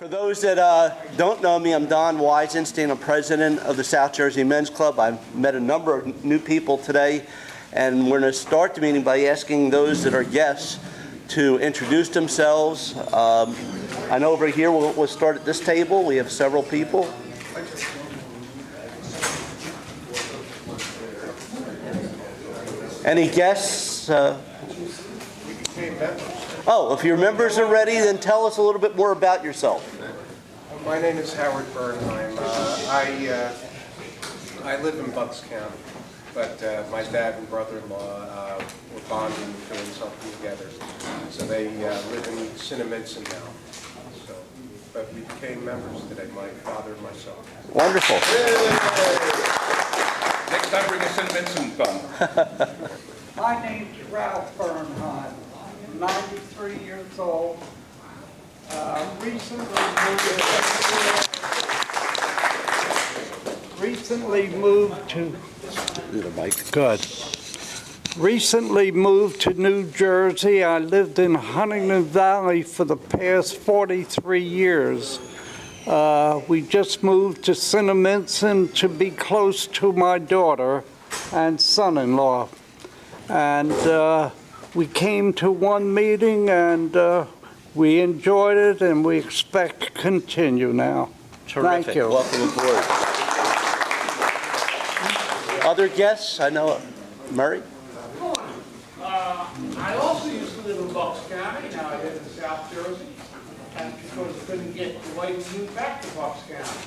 For those that don't know me, I'm Don Weisenstein. I'm president of the South Jersey Men's Club. I've met a number of new people today, and we're going to start the meeting by asking those that are guests to introduce themselves. I know over here we'll start at this table. We have several people. Any guests? Oh, if your members are ready, then tell us a little bit more about yourself. My name is Howard Bernheim. I live in Bucks County, but my dad and brother-in-law were bonding and doing something together. So they live in Cinnaminson now. So, but we became members today, my father and myself. Wonderful. Next time, bring a Cinnaminson fun. My name's Ralph Bernheim. I'm 93 years old. Recently moved to. Good. Recently moved to New Jersey. I lived in Huntington Valley for the past 43 years. We just moved to Cinnaminson to be close to my daughter and son-in-law. And we came to one meeting and we enjoyed it, and we expect to continue now. Terrific. Thank you. Welcome aboard. Other guests? I know Murray. I also used to live in Bucks County. Now I live in South Jersey, and because I couldn't get the wife to move back to Bucks County.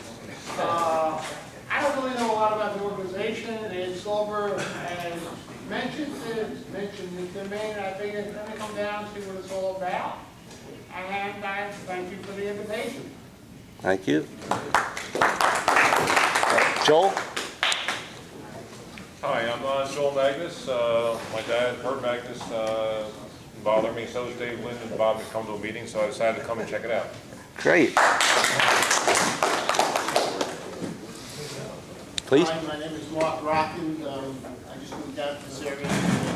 I don't really know a lot about the organization. Ed Silver has mentioned it to me, and I figured let me come down and see what it's all about. And I thank you for the invitation. Thank you. Joel? Hi, I'm Joel Magnus. My dad, Herb Magnus, bothered me. So is Dave Lynn, and Bob to come to a meeting, so I decided to come and check it out. Great. Please. Hi, my name is Mark Rockland. I just moved down to this area in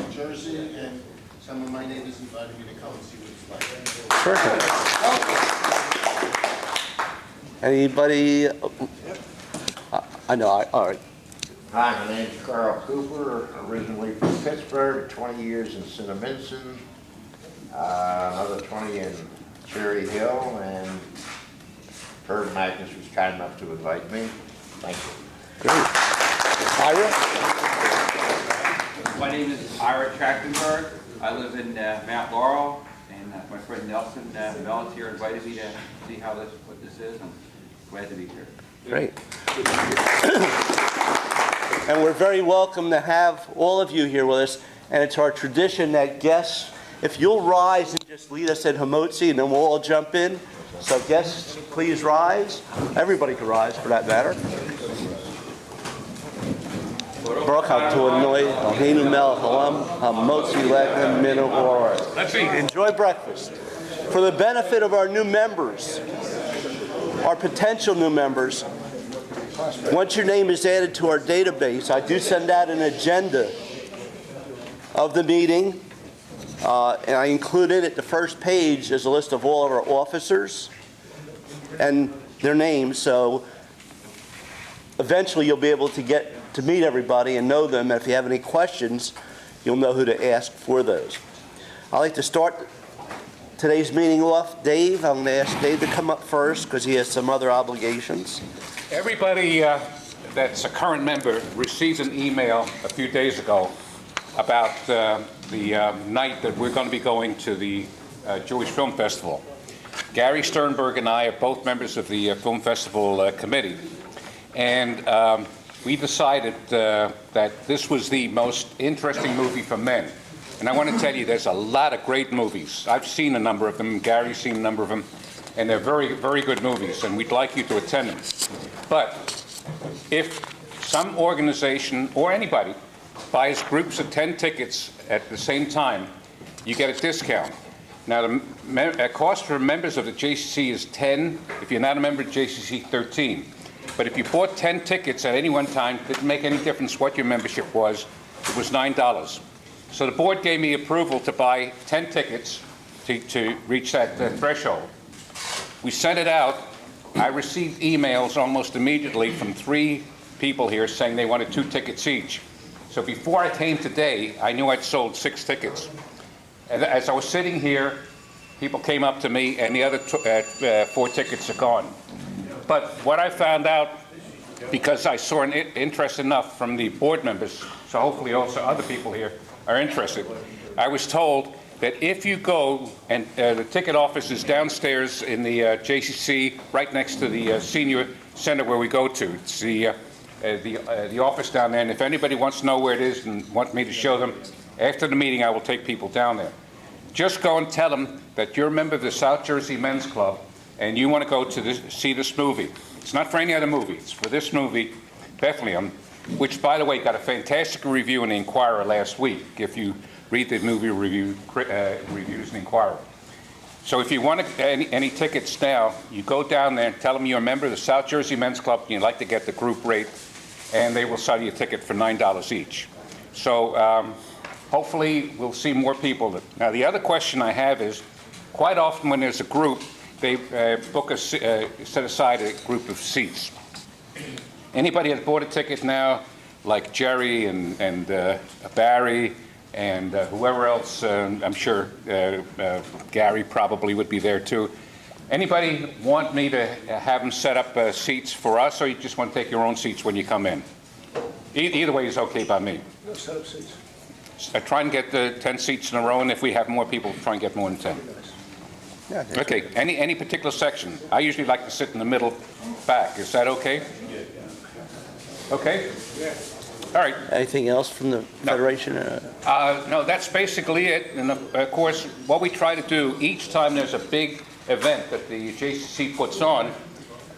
New Jersey, and some of my neighbors invited me to come and see what it's like. Perfect. Anybody? I know. All right. Hi, my name is Carl Cooper, originally from Pittsburgh, 20 years in Cinnaminson, another 20 in Cherry Hill, and Herb Magnus was kind enough to invite me. Thank you. Great. Ira? My name is Ira Trachtenberg. I live in Mount Laurel, and my friend Nelson Mellis here invited me to see what this is. I'm glad to be here. Great. And we're very welcome to have all of you here with us. And it's our tradition that guests, if you'll rise and just lead us at Hamotzi, and then we'll all jump in. So guests, please rise. Everybody can rise for that matter. Baruch Adonai, Eloheinu melech haolam, hamotzi lechem min ha'oretz. Let's see. Enjoy breakfast. For the benefit of our new members, our potential new members, once your name is added to our database, I do send out an agenda of the meeting, and I included at the first page is a list of all of our officers and their names, so eventually you'll be able to get to meet everybody and know them, and if you have any questions, you'll know who to ask for those. I'd like to start today's meeting off. Dave, I'm going to ask Dave to come up first because he has some other obligations. Everybody that's a current member received an email a few days ago about the night that we're going to be going to the Jewish Film Festival. Gary Sternberg and I are both members of the Film Festival committee, and we decided that this was the most interesting movie for men. And I want to tell you, there's a lot of great movies. I've seen a number of them, Gary's seen a number of them, and they're very, very good movies, and we'd like you to attend them. But if some organization or anybody buys groups of 10 tickets at the same time, you get a discount. Now, the cost for members of the JCC is $10. If you're not a member of JCC, $13. But if you bought 10 tickets at any one time, it didn't make any difference what your membership was. It was $9. So the board gave me approval to buy 10 tickets to reach that threshold. We sent it out. I received emails almost immediately from 3 people here saying they wanted 2 tickets each. So before I came today, I knew I'd sold 6 tickets. And as I was sitting here, people came up to me, and the other 4 tickets are gone. But what I found out, because I saw an interest enough from the board members, so hopefully also other people here are interested, I was told that if you go, and the ticket office is downstairs in the JCC, right next to the senior center where we go to. It's the office down there, and if anybody wants to know where it is and want me to show them, after the meeting I will take people down there. Just go and tell them that you're a member of the South Jersey Men's Club and you want to go to see this movie. It's not for any other movie, it's for this movie, Bethlehem, which, by the way, got a fantastic review in the Inquirer last week, if you read the movie reviews in the Inquirer. So if you want any tickets now, you go down there and tell them you're a member of the South Jersey Men's Club and you'd like to get the group rate, and they will sell you a ticket for $9 each. So hopefully we'll see more people. Now, the other question I have is, quite often when there's a group, they set aside a group of seats. Anybody that bought a ticket now, like Jerry and Barry and whoever else, I'm sure Gary probably would be there too. Anybody want me to have them set up seats for us, or you just want to take your own seats when you come in? Either way is okay by me. No, set up seats. Try and get the 10 seats in a row, and if we have more people, try and get more than 10. Yeah, Okay, any particular section? I usually like to sit in the middle back. Is that okay? Okay? All right. anything else from the Federation? No, that's basically it. And of course, what we try to do each time there's a big event that the JCC puts on,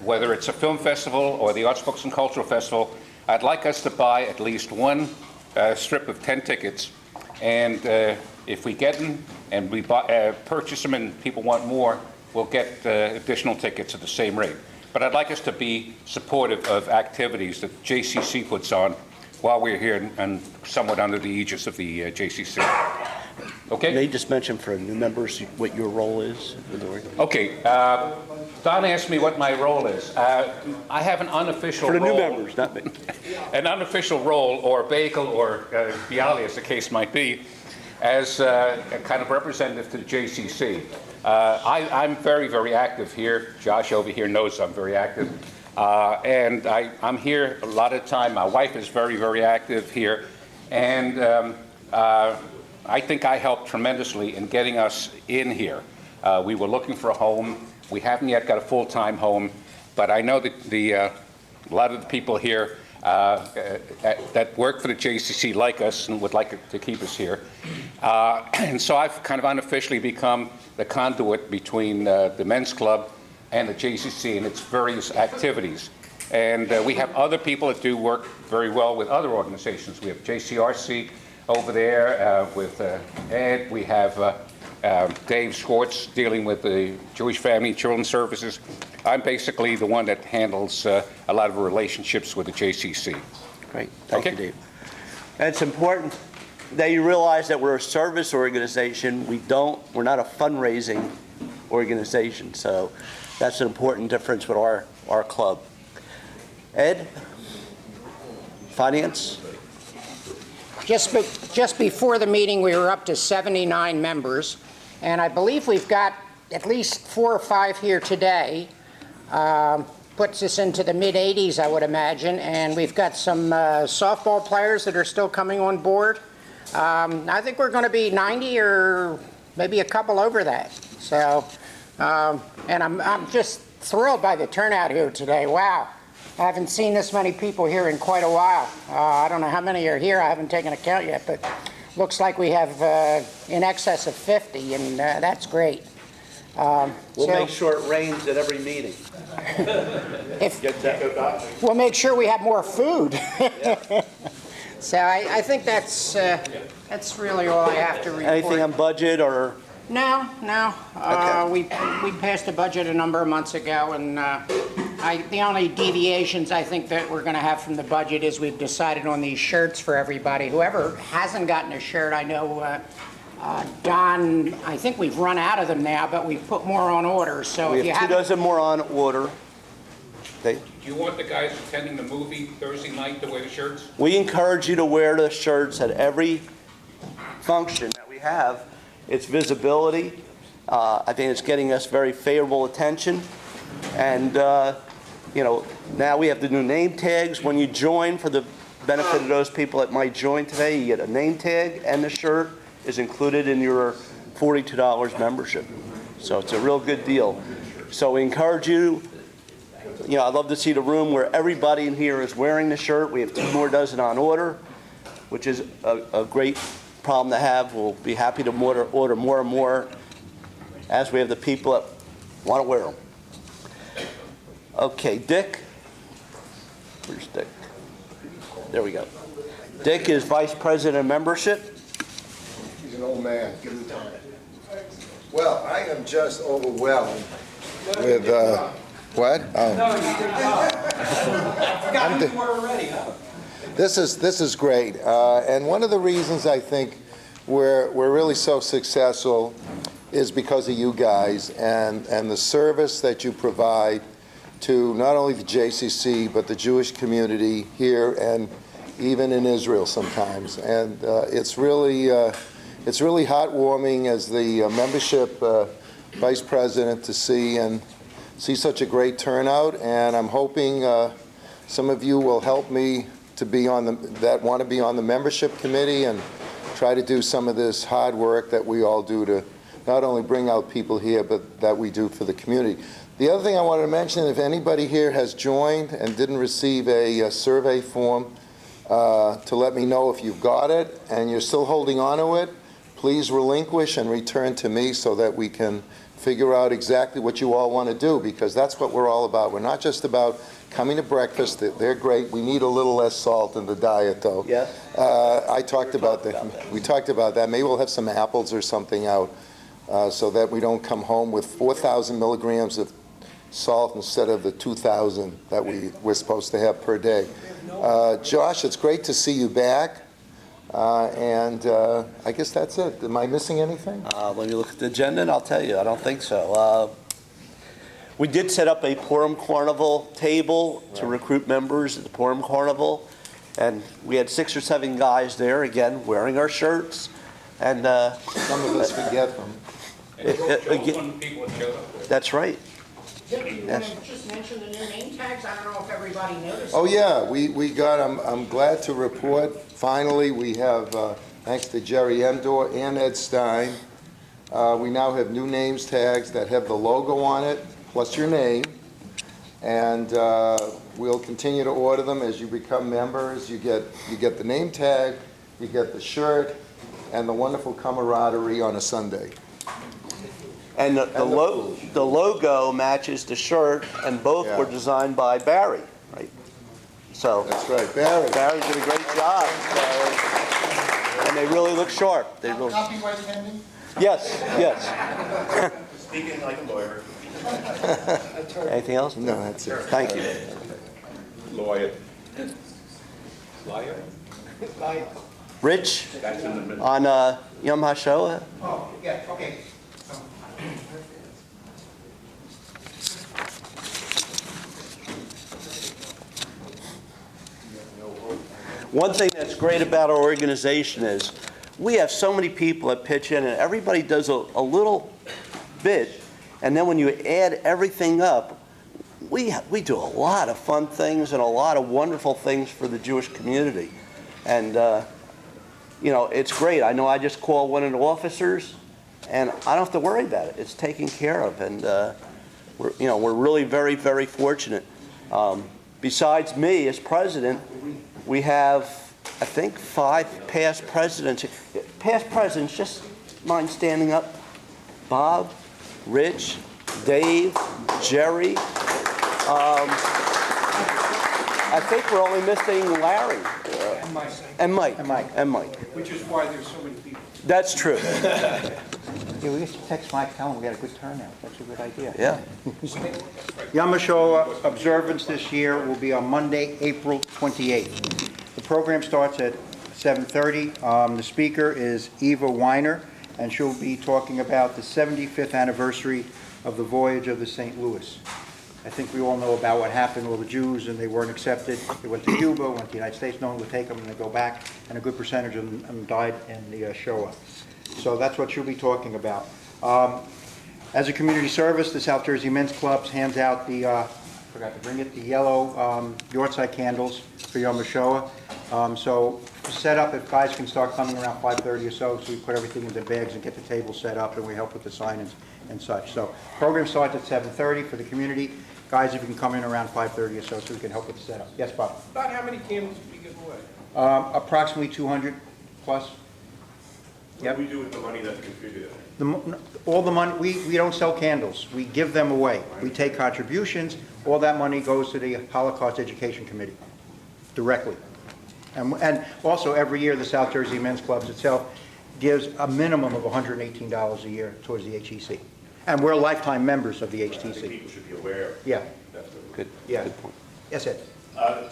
whether it's a film festival or the Arts, Books, and Cultural Festival, I'd like us to buy at least one strip of 10 tickets. And if we get them and we purchase them and people want more, we'll get additional tickets at the same rate. But I'd like us to be supportive of activities that JCC puts on while we're here and somewhat under the aegis of the JCC. Okay? They just mentioned for new members what your role is. Okay. Don asked me what my role is. I have an unofficial For the role. new members, not me. An unofficial role, or bagel, or bialy, as the case might be, as a kind of representative to the JCC. I'm very, very active here. Josh over here knows I'm very active. And I'm here a lot of time. My wife is very, very active here. And I think I helped tremendously in getting us in here. We were looking for a home. We haven't yet got a full-time home, but I know that a lot of the people here that work for the JCC like us and would like to keep us here. And so I've kind of unofficially become the conduit between the men's club and the JCC and its various activities. And we have other people that do work very well with other organizations. We have JCRC over there with Ed. We have Dave Schwartz dealing with the Jewish Family and Children's Services. I'm basically the one that handles a lot of relationships with the JCC. Great. Thank you, Dave. And it's important that you realize that we're a service organization. We're not a fundraising organization. So that's an important difference with our club. Ed? Finance? Just before the meeting, we were up to 79 members, and I believe we've got at least 4 or 5 here today. Puts us into the mid-80s, I would imagine, and we've got some softball players that are still coming on board. I think we're going to be 90 or maybe a couple over that. So, and I'm just thrilled by the turnout here today. Wow. I haven't seen this many people here in quite a while. I don't know how many are here. I haven't taken a count yet, but looks like we have in excess of 50, and that's great. We'll make sure it rains at every meeting. We'll make sure we have more food. So I think that's really all I have to report. Anything on budget or? No. Okay. We passed a budget a number of months ago, and the only deviations I think that we're going to have from the budget is we've decided on these shirts for everybody. Whoever hasn't gotten a shirt, I know Don, I think we've run out of them now, but we've put more on order, so We if you have 2 haven't... dozen more on order. Do you want the guys attending the movie Thursday night to wear the shirts? We encourage you to wear the shirts at every function that we have. It's visibility. I think it's getting us very favorable attention. And, now we have the new name tags. When you join, for the benefit of those people that might join today, you get a name tag, and the shirt is included in your $42 membership. So it's a real good deal. So we encourage you. I'd love to see the room where everybody in here is wearing the shirt. We have 2 more dozen on order, which is a great problem to have. We'll be happy to order more and more as we have the people that want to wear them. Okay, Dick. Where's Dick? There we go. Dick is Vice President of Membership. He's an old man. Give him time. Well, I am just overwhelmed with, what? Oh. No, you forgot who you were already, huh? This is great. And one of the reasons I think we're really so successful is because of you guys and the service that you provide to not only the JCC, but the Jewish community here and even in Israel sometimes. And it's really heartwarming as the membership vice president to see such a great turnout. And I'm hoping some of you will help me to be that want to be on the membership committee and try to do some of this hard work that we all do to not only bring out people here, but that we do for the community. The other thing I wanted to mention, if anybody here has joined and didn't receive a survey form, to let me know if you've got it and you're still holding on to it, please relinquish and return to me so that we can figure out exactly what you all want to do, because that's what we're all about. We're not just about coming to breakfast. They're great. We need a little less salt in the diet, though. Yes. I talked about that. We talked about that. Maybe we'll have some apples or something out so that we don't come home with 4,000 milligrams of salt instead of the 2,000 that we're supposed to have per day. Josh, it's great to see you back. And I guess that's it. Am I missing anything? Let me look at the agenda and I'll tell you. I don't think so. We did set up a Purim Carnival table to recruit members at the Purim Carnival. And we had 6 or 7 guys there, again, wearing our shirts. And Some of us forget them. People that showed up. That's right. Dick, you want to just mention the new name tags? I don't know if everybody noticed. Oh, yeah, we got, I'm glad to report, finally, we have, thanks to Jerry Endor and Ed Stein, we now have new names tags that have the logo on it, plus your name. And we'll continue to order them as you become members. You get the name tag, you get the shirt, and the wonderful camaraderie on a Sunday. And the logo matches the shirt, and both were designed by Barry, right? So That's right, Barry. Barry did a great job. And they really look sharp. They really... Copyright pending? Yes, yes. Speaking like a lawyer. Anything else? No, that's it. Thank you. Lawyer. Rich, on Yom HaShoah? Oh, yeah, okay. One thing that's great about our organization is we have so many people that pitch in, and everybody does a little bit, and then when you add everything up, we do a lot of fun things and a lot of wonderful things for the Jewish community. And, it's great. I know I just call one of the officers, and I don't have to worry about it. It's taken care of, and we're really very, very fortunate. Besides me as president, we have, I think, 5 past presidents. Past presidents, just mind standing up. Bob, Rich, Dave, Jerry. I think we're only missing Larry. And Mike. Which is why there's so many people. That's true. Yeah, we used to text Mike, tell him we got a good turnout. That's a good idea. Yeah. Yom HaShoah observance this year will be on Monday, April 28th. The program starts at 7:30. The speaker is Eva Weiner, and she'll be talking about the 75th anniversary of the voyage of the St. Louis. I think we all know about what happened with the Jews, and they weren't accepted. They went to Cuba, went to the United States, no one would take them, and they go back, and a good percentage of them died in the Shoah. So that's what she'll be talking about. As a community service, the South Jersey Men's Club hands out the, forgot to bring it, the yellow Yortzeit candles for Yom HaShoah. So set up, if guys can start coming around 5:30 or so we put everything into bags and get the table set up, and we help with the signings and such. So program starts at 7:30 for the community. Guys, if you can come in around 5:30 or so we can help with the setup. Yes, Bob? About how many candles do you give away? Approximately 200 plus. What do we do with the money that's contributed? All the money, we don't sell candles. We give them away. We take contributions. All that money goes to the Holocaust Education Committee directly. And also, every year, the South Jersey Men's Clubs itself gives a minimum of $118 a year towards the HEC. And we're lifetime members of the HTC. I think people should be aware. Yeah. Good. Yeah. Good point. Yes, Ed?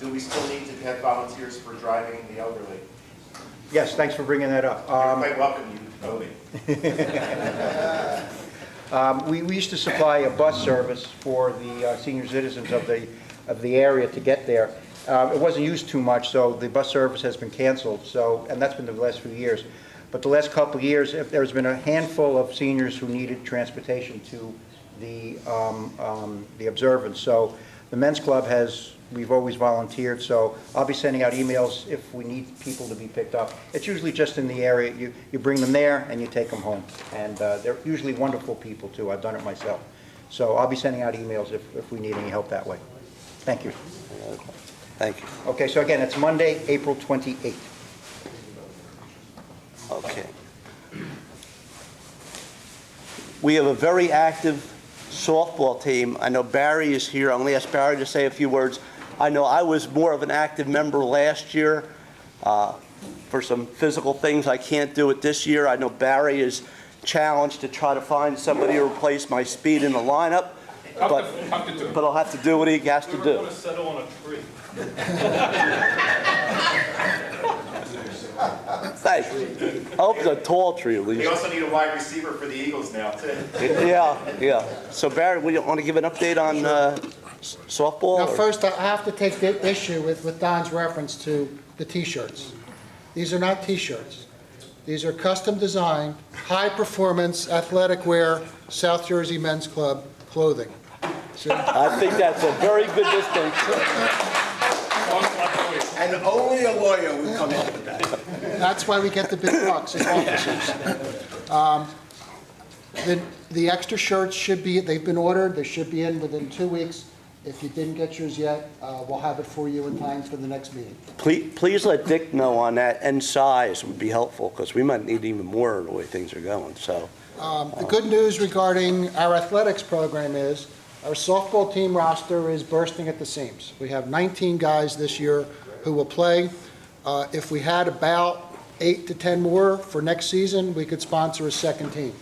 Do we still need to have volunteers for driving the elderly? Yes, thanks for bringing that up. You're quite welcome, you know me. We used to supply a bus service for the senior citizens of the area to get there. It wasn't used too much, so the bus service has been canceled. So, and that's been the last few years. But the last couple of years, there's been a handful of seniors who needed transportation to the observance. So the men's club we've always volunteered. So I'll be sending out emails if we need people to be picked up. It's usually just in the area. You bring them there and you take them home. And they're usually wonderful people too. I've done it myself. So I'll be sending out emails if we need any help that way. Thank you. Thank you. Okay, so again, it's Monday, April 28th. Okay. We have a very active softball team. I know Barry is here. I'm going to ask Barry to say a few words. I know I was more of an active member last year. For some physical things, I can't do it this year. I know Barry is challenged to try to find somebody to replace my speed in the lineup, but I'll have to do what he has to do. We're going to settle on a tree. Thanks. I hope it's a tall tree at least. We also need a wide receiver for the Eagles now, too. Yeah. So Barry, we want to give an update on softball? Now, or- first, I have to take issue with Don's reference to the T-shirts. These are not T-shirts. These are custom-designed, high-performance athletic wear South Jersey Men's Club clothing. So, I think that's a very good distinction. And only a lawyer would come up with that. that's why we get the big bucks as officers. The extra shirts they've been ordered, they should be in within 2 weeks. If you didn't get yours yet, we'll have it for you in time for the next meeting. Please let Dick know on that, and size would be helpful, because we might need even more the way things are going, so. The good news regarding our athletics program is our softball team roster is bursting at the seams. We have 19 guys this year who will play. If we had about 8 to 10 more for next season, we could sponsor a second team.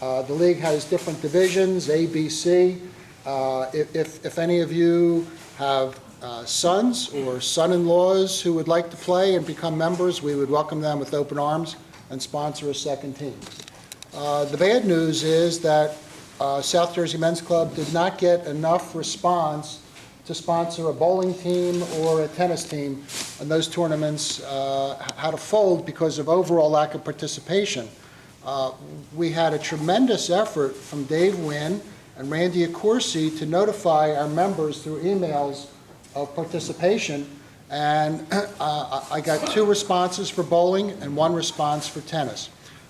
The league has different divisions, A, B, C. If any of you have sons or son-in-laws who would like to play and become members, we would welcome them with open arms and sponsor a second team. The bad news is that South Jersey Men's Club did not get enough response to sponsor a bowling team or a tennis team, and those tournaments had to fold because of overall lack of participation. We had a tremendous effort from Dave Wynn and Randy Accorsi to notify our members through emails of participation, and I got 2 responses for bowling and 1 response for tennis.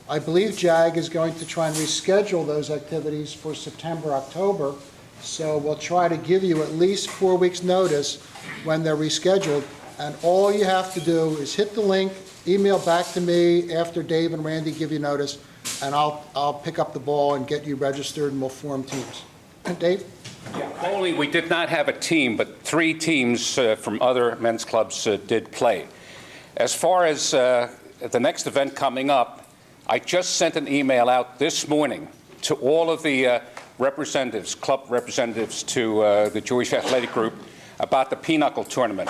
I believe JAG is going to try and reschedule those activities for September, October, so we'll try to give you at least 4 weeks' notice when they're rescheduled, and all you have to do is hit the link, email back to me after Dave and Randy give you notice, and I'll pick up the ball and get you registered, and we'll form teams. Dave? Bowling, we did not have a team, but 3 teams from other men's clubs did play. As far as the next event coming up, I just sent an email out this morning to all of the representatives, club representatives to the Jewish Athletic Group about the Pinochle tournament.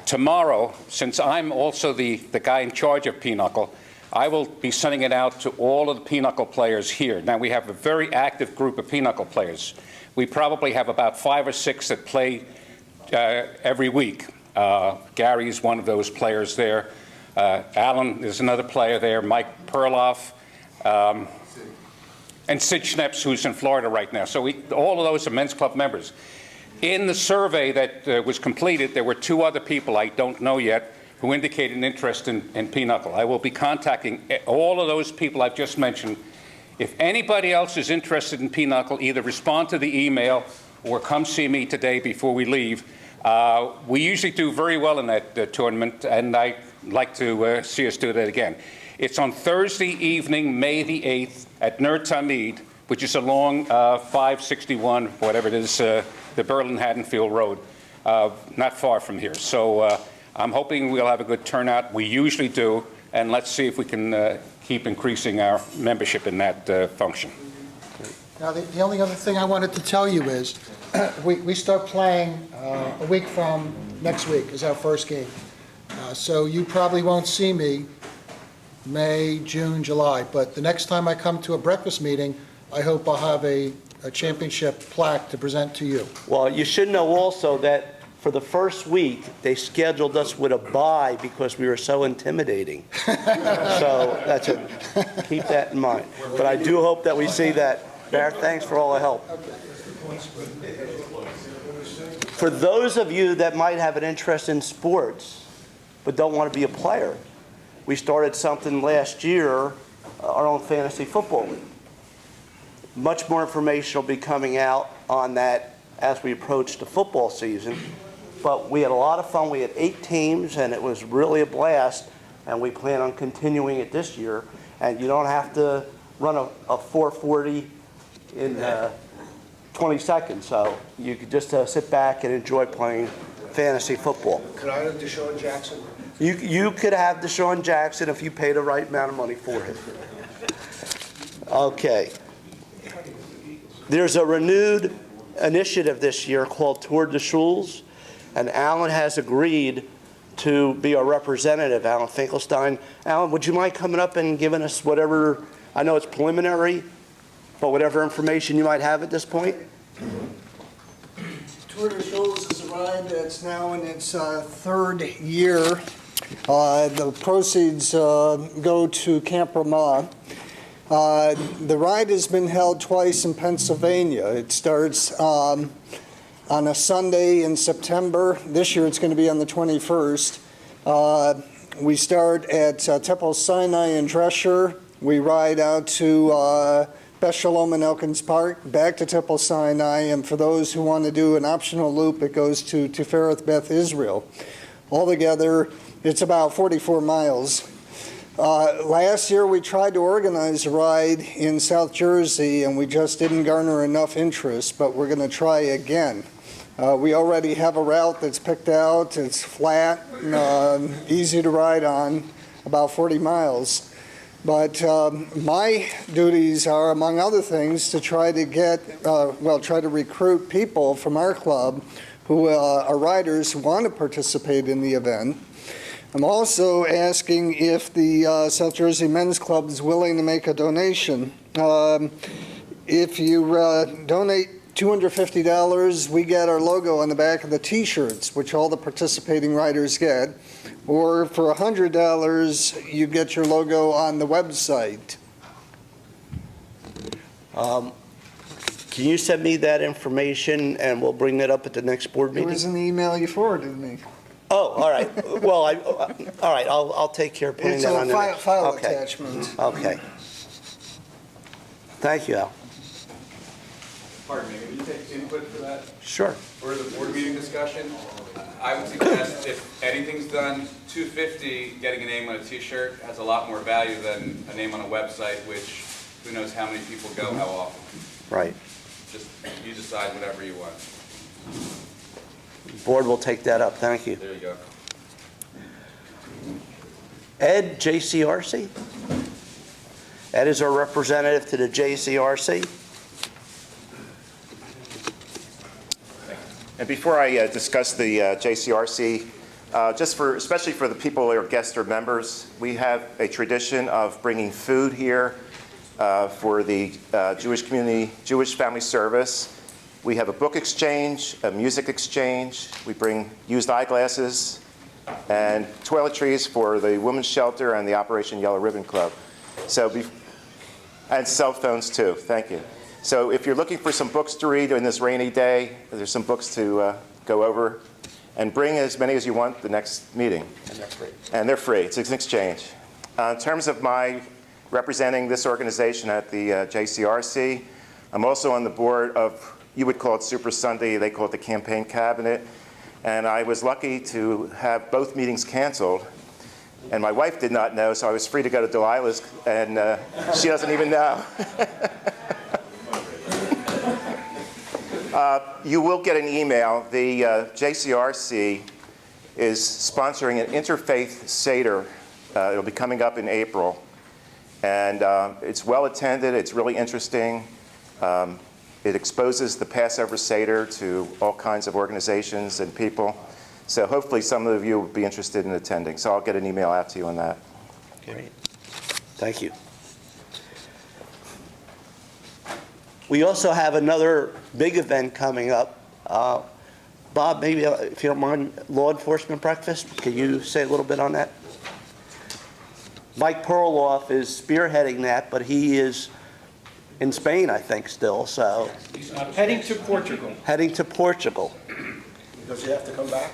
Tomorrow, since I'm also the guy in charge of Pinochle, I will be sending it out to all of the pinochle players here. Now, we have a very active group of pinochle players. We probably have about 5 or 6 that play every week. Gary is one of those players there. Alan is another player there. Mike Perloff. And Sid Schneps, who's in Florida right now. So all of those are men's club members. In the survey that was completed, there were 2 other people I don't know yet who indicated an interest in pinochle. I will be contacting all of those people I've just mentioned. If anybody else is interested in pinochle, either respond to the email or come see me today before we leave. We usually do very well in that tournament, and I'd like to see us do that again. It's on Thursday evening, May the 8th, at Ner Tamid, which is along 561, whatever it is, the Berlin-Haddonfield Road, not far from here. So I'm hoping we'll have a good turnout. We usually do, and let's see if we can keep increasing our membership in that function. Now, the only other thing I wanted to tell you is we start playing a week from next week is our first game. So you probably won't see me May, June, July, but the next time I come to a breakfast meeting, I hope I'll have a championship plaque to present to you. Well, you should know also that for the first week, they scheduled us with a bye because we were so intimidating. So that's it. Keep that in mind. But I do hope that we see that. Bear, thanks for all the help. For those of you that might have an interest in sports but don't want to be a player, we started something last year, our own fantasy football league. Much more information will be coming out on that as we approach the football season. But we had a lot of fun. We had 8 teams, and it was really a blast. And we plan on continuing it this year. And you don't have to run a 440 in 20 seconds. So you could just sit back and enjoy playing fantasy football. Could I have Deshaun Jackson? You could have Deshaun Jackson if you pay the right amount of money for him. Okay. There's a renewed initiative this year called Tour de Schools, and Alan has agreed to be our representative, Alan Finkelstein. Alan, would you mind coming up and giving us whatever, I know it's preliminary, but whatever information you might have at this point? Tour de Schools is a ride that's now in its 3rd year. The proceeds go to Camp Ramah. The ride has been held twice in Pennsylvania. It starts on a Sunday in September. This year it's going to be on the 21st. We start at Temple Sinai in Drescher. We ride out to Beth Shalom in Elkins Park, back to Temple Sinai, and for those who want to do an optional loop, it goes to Tifereth Beth Israel. Altogether, it's about 44 miles. Last year, we tried to organize a ride in South Jersey, and we just didn't garner enough interest, but we're going to try again. We already have a route that's picked out. It's flat, easy to ride on, about 40 miles. But my duties are, among other things, to try to try to recruit people from our club who are riders who want to participate in the event. I'm also asking if the South Jersey Men's Club is willing to make a donation. If you donate $250, we get our logo on the back of the T-shirts, which all the participating riders get. Or for $100, you get your logo on the website. Can you send me that information and we'll bring that up at the next board meeting? It was in the email you forwarded me. Oh, all right. Well, all right. I'll take care of putting It's that on the a file attachment. Okay. Thank you, Al. Pardon me, can you take input for that? Sure. For the board meeting discussion? I would suggest if anything's done, $250, getting a name on a T-shirt has a lot more value than a name on a website, which who knows how many people go, how often. Right. Just, you decide whatever you want. Board will take that up. Thank you. There you go. Ed, JCRC. Ed is our representative to the JCRC. And before I discuss the JCRC especially for the people who are guests or members, we have a tradition of bringing food here for the Jewish community, Jewish Family Service. We have a book exchange, a music exchange. We bring used eyeglasses and toiletries for the Women's Shelter and the Operation Yellow Ribbon Club. And cell phones too, thank you. So if you're looking for some books to read on this rainy day, there's some books to go over. And bring as many as you want the next meeting. And they're free. And they're free. It's an exchange. In terms of my representing this organization at the JCRC, I'm also on the board of, you would call it Super Sunday, they call it the Campaign Cabinet. And I was lucky to have both meetings canceled. And my wife did not know, so I was free to go to Delilah's, and she doesn't even know. You will get an email. The JCRC is sponsoring an interfaith Seder. It'll be coming up in April. And it's well attended. It's really interesting. It exposes the Passover Seder to all kinds of organizations and people. So hopefully some of you will be interested in attending. So I'll get an email out to you on that. Great. Thank you. We also have another big event coming up. Bob, maybe if you don't mind, law enforcement breakfast. Can you say a little bit on that? Mike Perloff is spearheading that, but he is in Spain, I think, still. So Heading to Portugal. Heading to Portugal. Does he have to come back?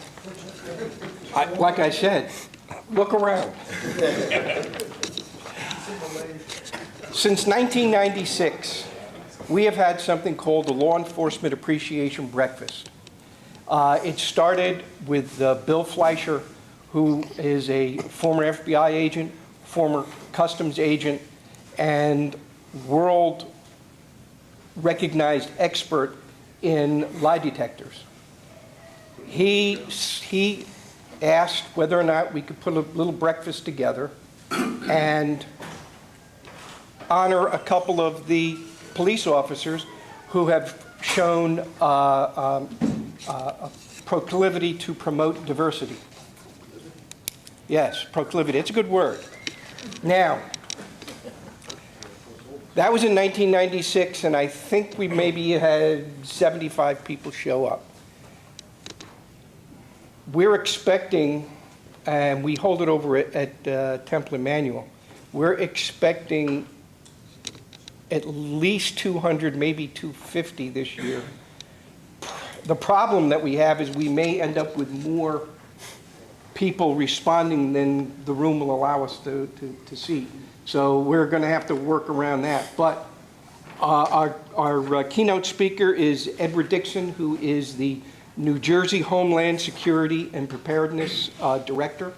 Like I said, look around. Since 1996, we have had something called the Law Enforcement Appreciation Breakfast. It started with Bill Fleischer, who is a former FBI agent, former customs agent, and world-recognized expert in lie detectors. He asked whether or not we could put a little breakfast together and honor a couple of the police officers who have shown a proclivity to promote diversity. Yes, proclivity. It's a good word. Now, that was in 1996, and I think we maybe had 75 people show up. We're expecting, and we hold it over at Temple Emmanuel, we're expecting at least 200, maybe 250 this year. The problem that we have is we may end up with more people responding than the room will allow us to see. So we're going to have to work around that. But our keynote speaker is Edward Dixon, who is the New Jersey Homeland Security and Preparedness Director.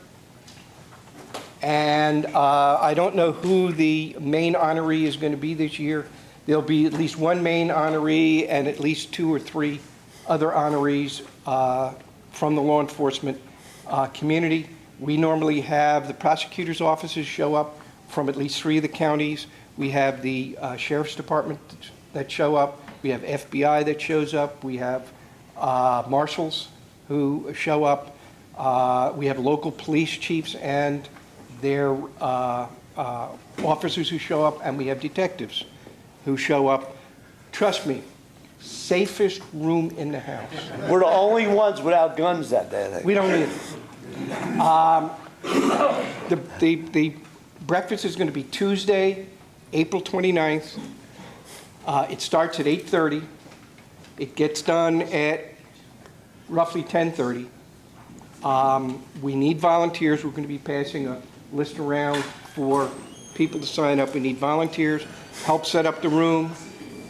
And I don't know who the main honoree is going to be this year. There'll be at least one main honoree and at least 2 or 3 other honorees from the law enforcement community. We normally have the prosecutor's offices show up from at least 3 of the counties. We have the sheriff's department that show up. We have FBI that shows up. We have marshals who show up. We have local police chiefs and their officers who show up, and we have detectives who show up. Trust me, safest room in the house. We're the only ones without guns that day. We don't need it. The breakfast is going to be Tuesday, April 29th. It starts at 8:30. It gets done at roughly 10:30. We need volunteers. We're going to be passing a list around for people to sign up. We need volunteers, help set up the room,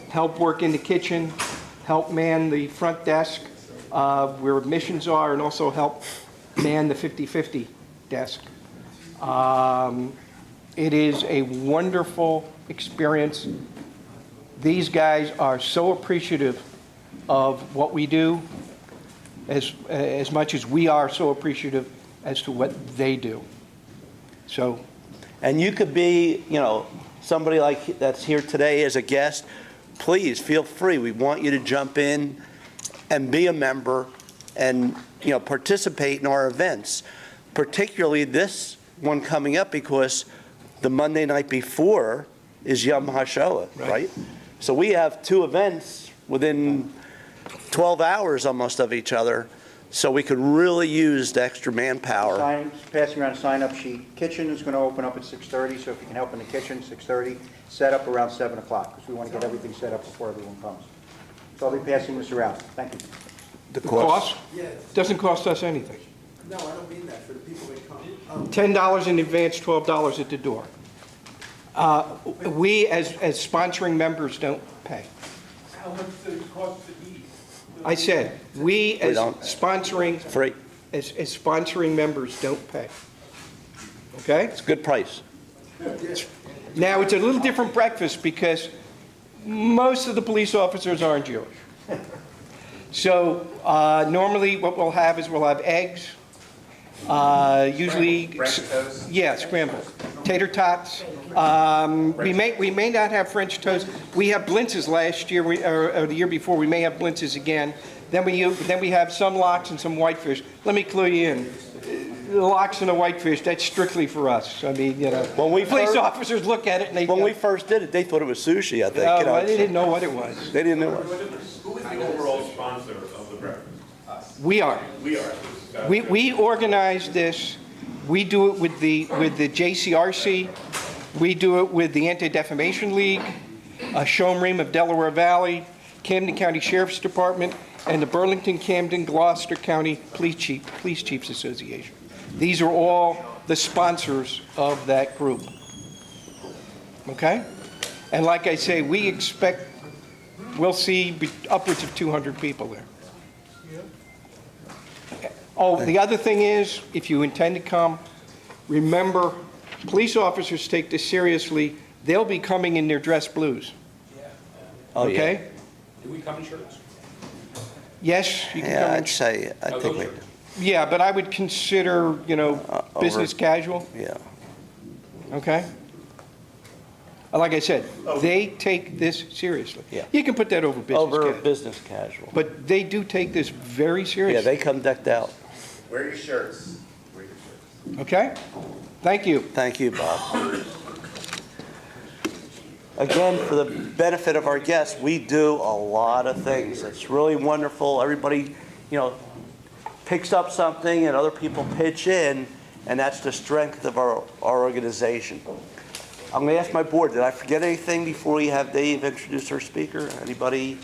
help work in the kitchen, help man the front desk where admissions are, and also help man the 50/50 desk. It is a wonderful experience. These guys are so appreciative of what we do as much as we are so appreciative as to what they do. So, and you could be, somebody like that's here today as a guest. Please feel free. We want you to jump in and be a member and, you know, participate in our events, particularly this one coming up because the Monday night before is Yom HaShoah, right? So we have two events within 12 hours almost of each other, so we could really use the extra manpower. Passing around a sign-up sheet. Kitchen is going to open up at 6:30, so if you can help in the kitchen, 6:30. Set up around 7 o'clock, because we want to get everything set up before everyone comes. So I'll be passing this around. Thank you. The cost? Doesn't cost us anything. No, I don't mean that, for the people that come. $10 in advance, $12 at the door. We, as sponsoring members, don't pay. How much does it cost to eat? I said, we as don't. sponsoring, Free. as sponsoring members don't pay. Okay? It's a good price. Now, it's a little different breakfast because most of the police officers aren't Jewish. So normally what we'll have is we'll have eggs, usually, French toast? yeah, scrambled, tater tots. We may not have French toast. We have blintzes last year, or the year before. We may have blintzes again. Then we have some lox and some whitefish. Let me clue you in. The lox and the whitefish, that's strictly for us. I mean, you know, When we police first- officers look at it and they When go, we first did it, they thought it was sushi, I think. no, you know, they didn't know what it was. They didn't know what. Who is the overall sponsor of the breakfast? We are. We are. We organize this. We do it with the JCRC. We do it with the Anti-Defamation League, Shomrim of Delaware Valley, Camden County Sheriff's Department, and the Burlington, Camden, Gloucester County Police Chiefs Association. These are all the sponsors of that group. Okay? And like I say, we'll see upwards of 200 people there. Oh, the other thing is, if you intend to come, remember, police officers take this seriously. They'll be coming in their dress blues. Oh, yeah. Okay? Do we come in shirts? Yes, you can Yeah, come in. I'd say, I think we, Yeah, but I would consider, you know, business casual, yeah. okay? Like I said, they take this seriously. Yeah. You can put that over business Over casual. business casual. But they do take this very Yeah, seriously. they come decked out. Wear your shirts. Okay? Thank you. Thank you, Bob. Again, for the benefit of our guests, we do a lot of things. It's really wonderful. Everybody, you know, picks up something and other people pitch in, and that's the strength of our organization. I'm going to ask my board, did I forget anything before we have Dave introduce our speaker? Anybody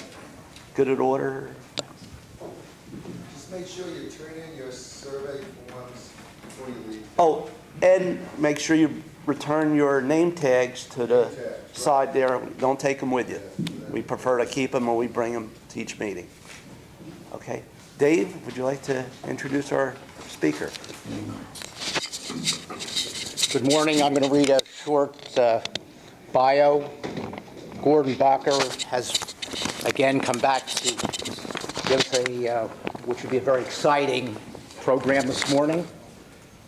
good at order? Just make sure you turn in your survey forms before you leave. Oh, and make sure you return your name tags to the side there. Don't take them with you. We prefer to keep them when we bring them to each meeting. Okay. Dave, would you like to introduce our speaker? Good morning. I'm going to read a short bio. Gordon Bocher has again come back to give us which would be a very exciting program this morning.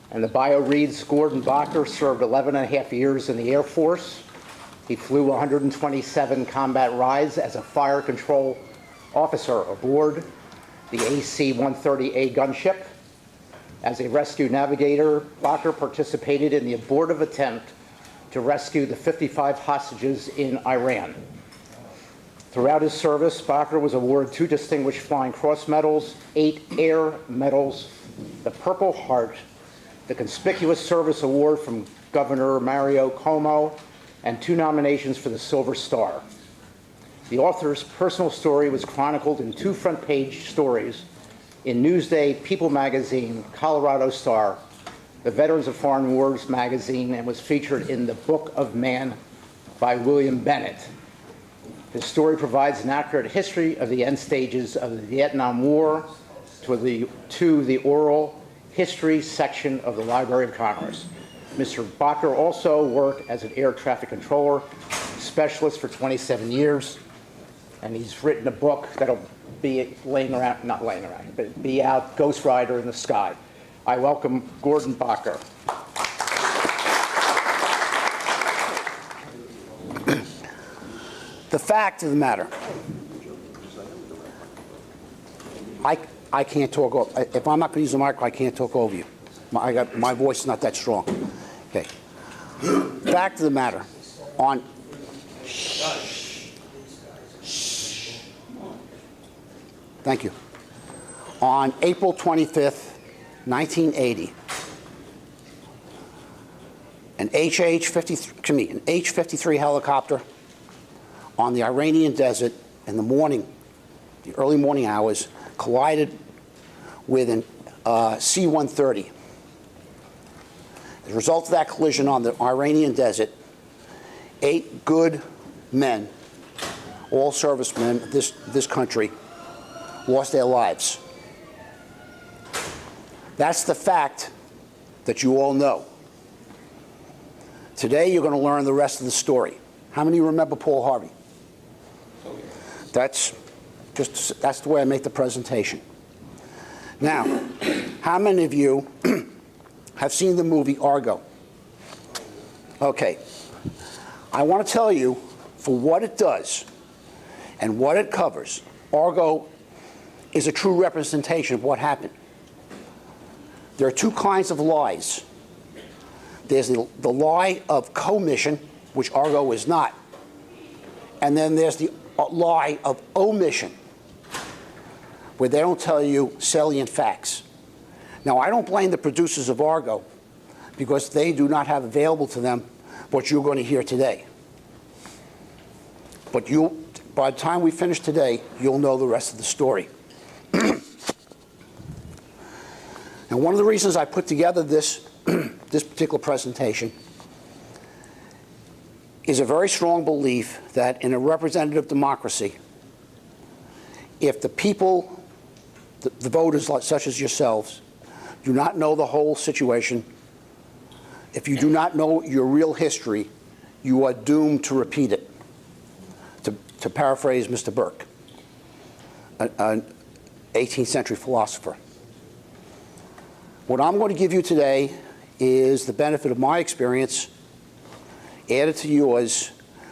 And the bio reads, Gordon Bocher served 11 and a half years in the Air Force. He flew 127 combat rides as a fire control officer aboard the AC-130A gunship. As a rescue navigator, Bocher participated in the abortive attempt to rescue the 55 hostages in Iran. Throughout his service, Bocher was awarded 2 Distinguished Flying Cross medals, 8 Air Medals, the Purple Heart, the Conspicuous Service Award from Governor Mario Cuomo, and 2 nominations for the Silver Star. The author's personal story was chronicled in 2 front-page stories in Newsday, People magazine, Colorado Star, the Veterans of Foreign Wars magazine, and was featured in the Book of Man by William Bennett. His story provides an accurate history of the end stages of the Vietnam War to the oral history section of the Library of Congress. Mr. Bocher also worked as an air traffic controller specialist for 27 years, and he's written a book that'll be but be out, Ghost Rider in the Sky. I welcome Gordon Bocher. The fact of the matter, I can't talk, if I'm not going to use the microphone, I can't talk over you. My voice is not that strong. Okay. Back to the matter. Thank you. On April 25th, 1980, an H-53 helicopter on the Iranian desert in the morning, the early morning hours, collided with an C-130. As a result of that collision on the Iranian desert, 8 good men, all servicemen of this country, lost their lives. That's the fact that you all know. Today you're going to learn the rest of the story. How many remember Paul Harvey? That's the way I make the presentation. Now, how many of you have seen the movie Argo? Okay. I want to tell you, for what it does and what it covers, Argo is a true representation of what happened. There are 2 kinds of lies. There's the lie of commission, which Argo is not. And then there's the lie of omission, where they don't tell you salient facts. Now, I don't blame the producers of Argo, because they do not have available to them what you're going to hear today. But by the time we finish today, you'll know the rest of the story. And one of the reasons I put together this particular presentation is a very strong belief that in a representative democracy, if the people, the voters such as yourselves, do not know the whole situation, if you do not know your real history, you are doomed to repeat it, to paraphrase Mr. Burke, an 18th century philosopher. What I'm going to give you today is the benefit of my experience added to yours,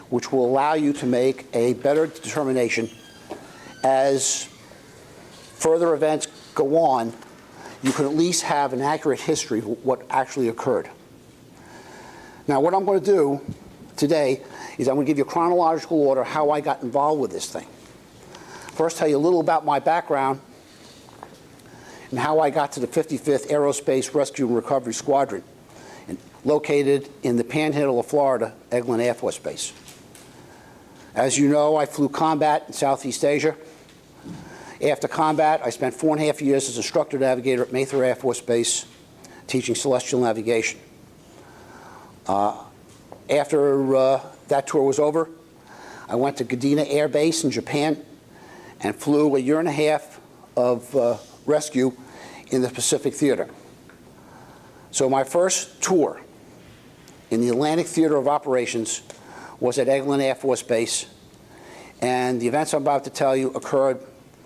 which will allow you to make a better determination as further events go on. You can at least have an accurate history of what actually occurred. Now, what I'm going to do today is I'm going to give you a chronological order how I got involved with this thing. First, tell you a little about my background and how I got to the 55th Aerospace Rescue and Recovery Squadron, located in the Panhandle of Florida, Eglin Air Force Base. As you know, I flew combat in Southeast Asia. After combat, I spent 4.5 years as instructor navigator at Mather Air Force Base, teaching celestial navigation. After that tour was over, I went to Gadina Air Base in Japan and flew 1.5 years of rescue in the Pacific Theater. So my first tour in the Atlantic Theater of Operations was at Eglin Air Force Base, and the events I'm about to tell you occurred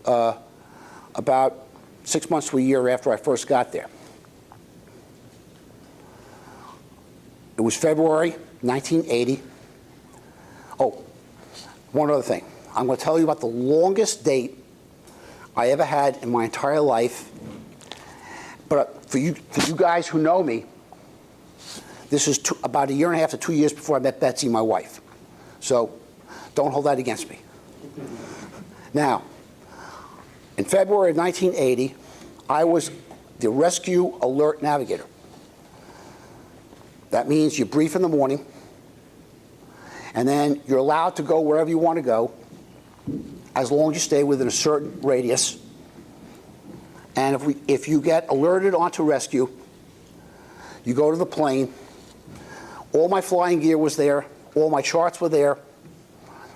about 6 months to a year after I first got there. It was February 1980. Oh, one other thing. I'm going to tell you about the longest date I ever had in my entire life. But for you guys who know me, this is about 1.5 years to 2 years before I met Betsy, my wife. So don't hold that against me. Now, in February of 1980, I was the Rescue Alert Navigator. That means you brief in the morning, and then you're allowed to go wherever you want to go, as long as you stay within a certain radius. And if you get alerted onto rescue, you go to the plane. All my flying gear was there. All my charts were there.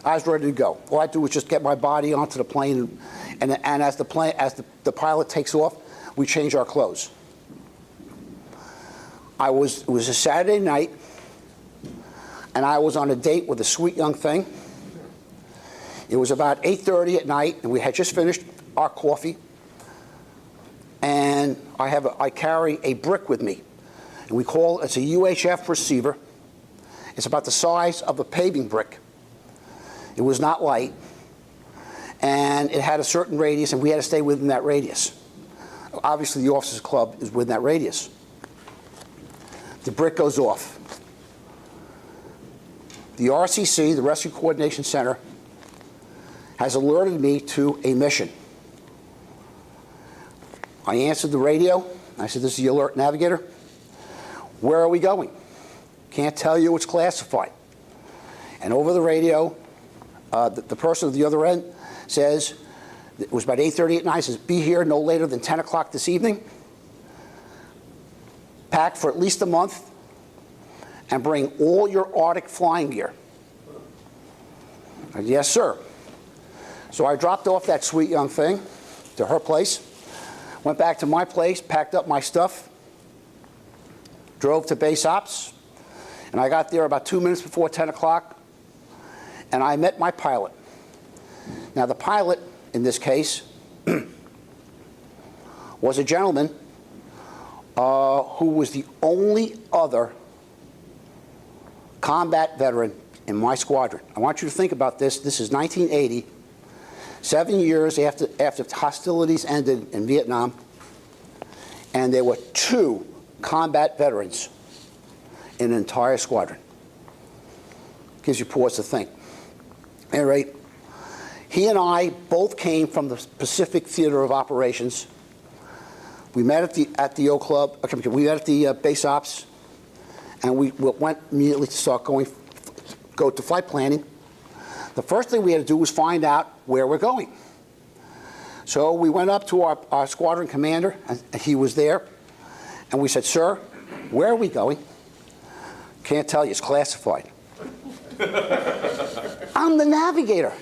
I was ready to go. All I had to do was just get my body onto the plane, and as the the pilot takes off, we change our clothes. It was a Saturday night, and I was on a date with a sweet young thing. It was about 8:30 at night, and we had just finished our coffee. And I carry a brick with me, and it's a UHF receiver. It's about the size of a paving brick. It was not light, and it had a certain radius, and we had to stay within that radius. obviously the officers club is within that radius. The brick goes off. The RCC, the Rescue Coordination Center, has alerted me to a mission. I answered the radio. I said, this is the alert navigator. Where are we going? Can't tell you, it's classified. And over the radio, the person at the other end says, it was about 8:30 at night, says, be here no later than 10 o'clock this evening. Pack for at least a month and bring all your Arctic flying gear. I said, yes, sir. So I dropped off that sweet young thing to her place, went back to my place, packed up my stuff, drove to base ops, and I got there about 2 minutes before 10 o'clock, and I met my pilot. Now, the pilot, in this case, was a gentleman who was the only other combat veteran in my squadron. I want you to think about this. This is 1980, 7 years after hostilities ended in Vietnam, and there were 2 combat veterans in an entire squadron. Gives you pause to think. At any rate, he and I both came from the Pacific Theater of Operations. We met at the O Club. Okay, we met at the base ops, and we went immediately to start go to flight planning. The first thing we had to do was find out where we're going. So we went up to our squadron commander, and he was there, and we said, sir, where are we going? Can't tell you, it's classified. I'm the navigator.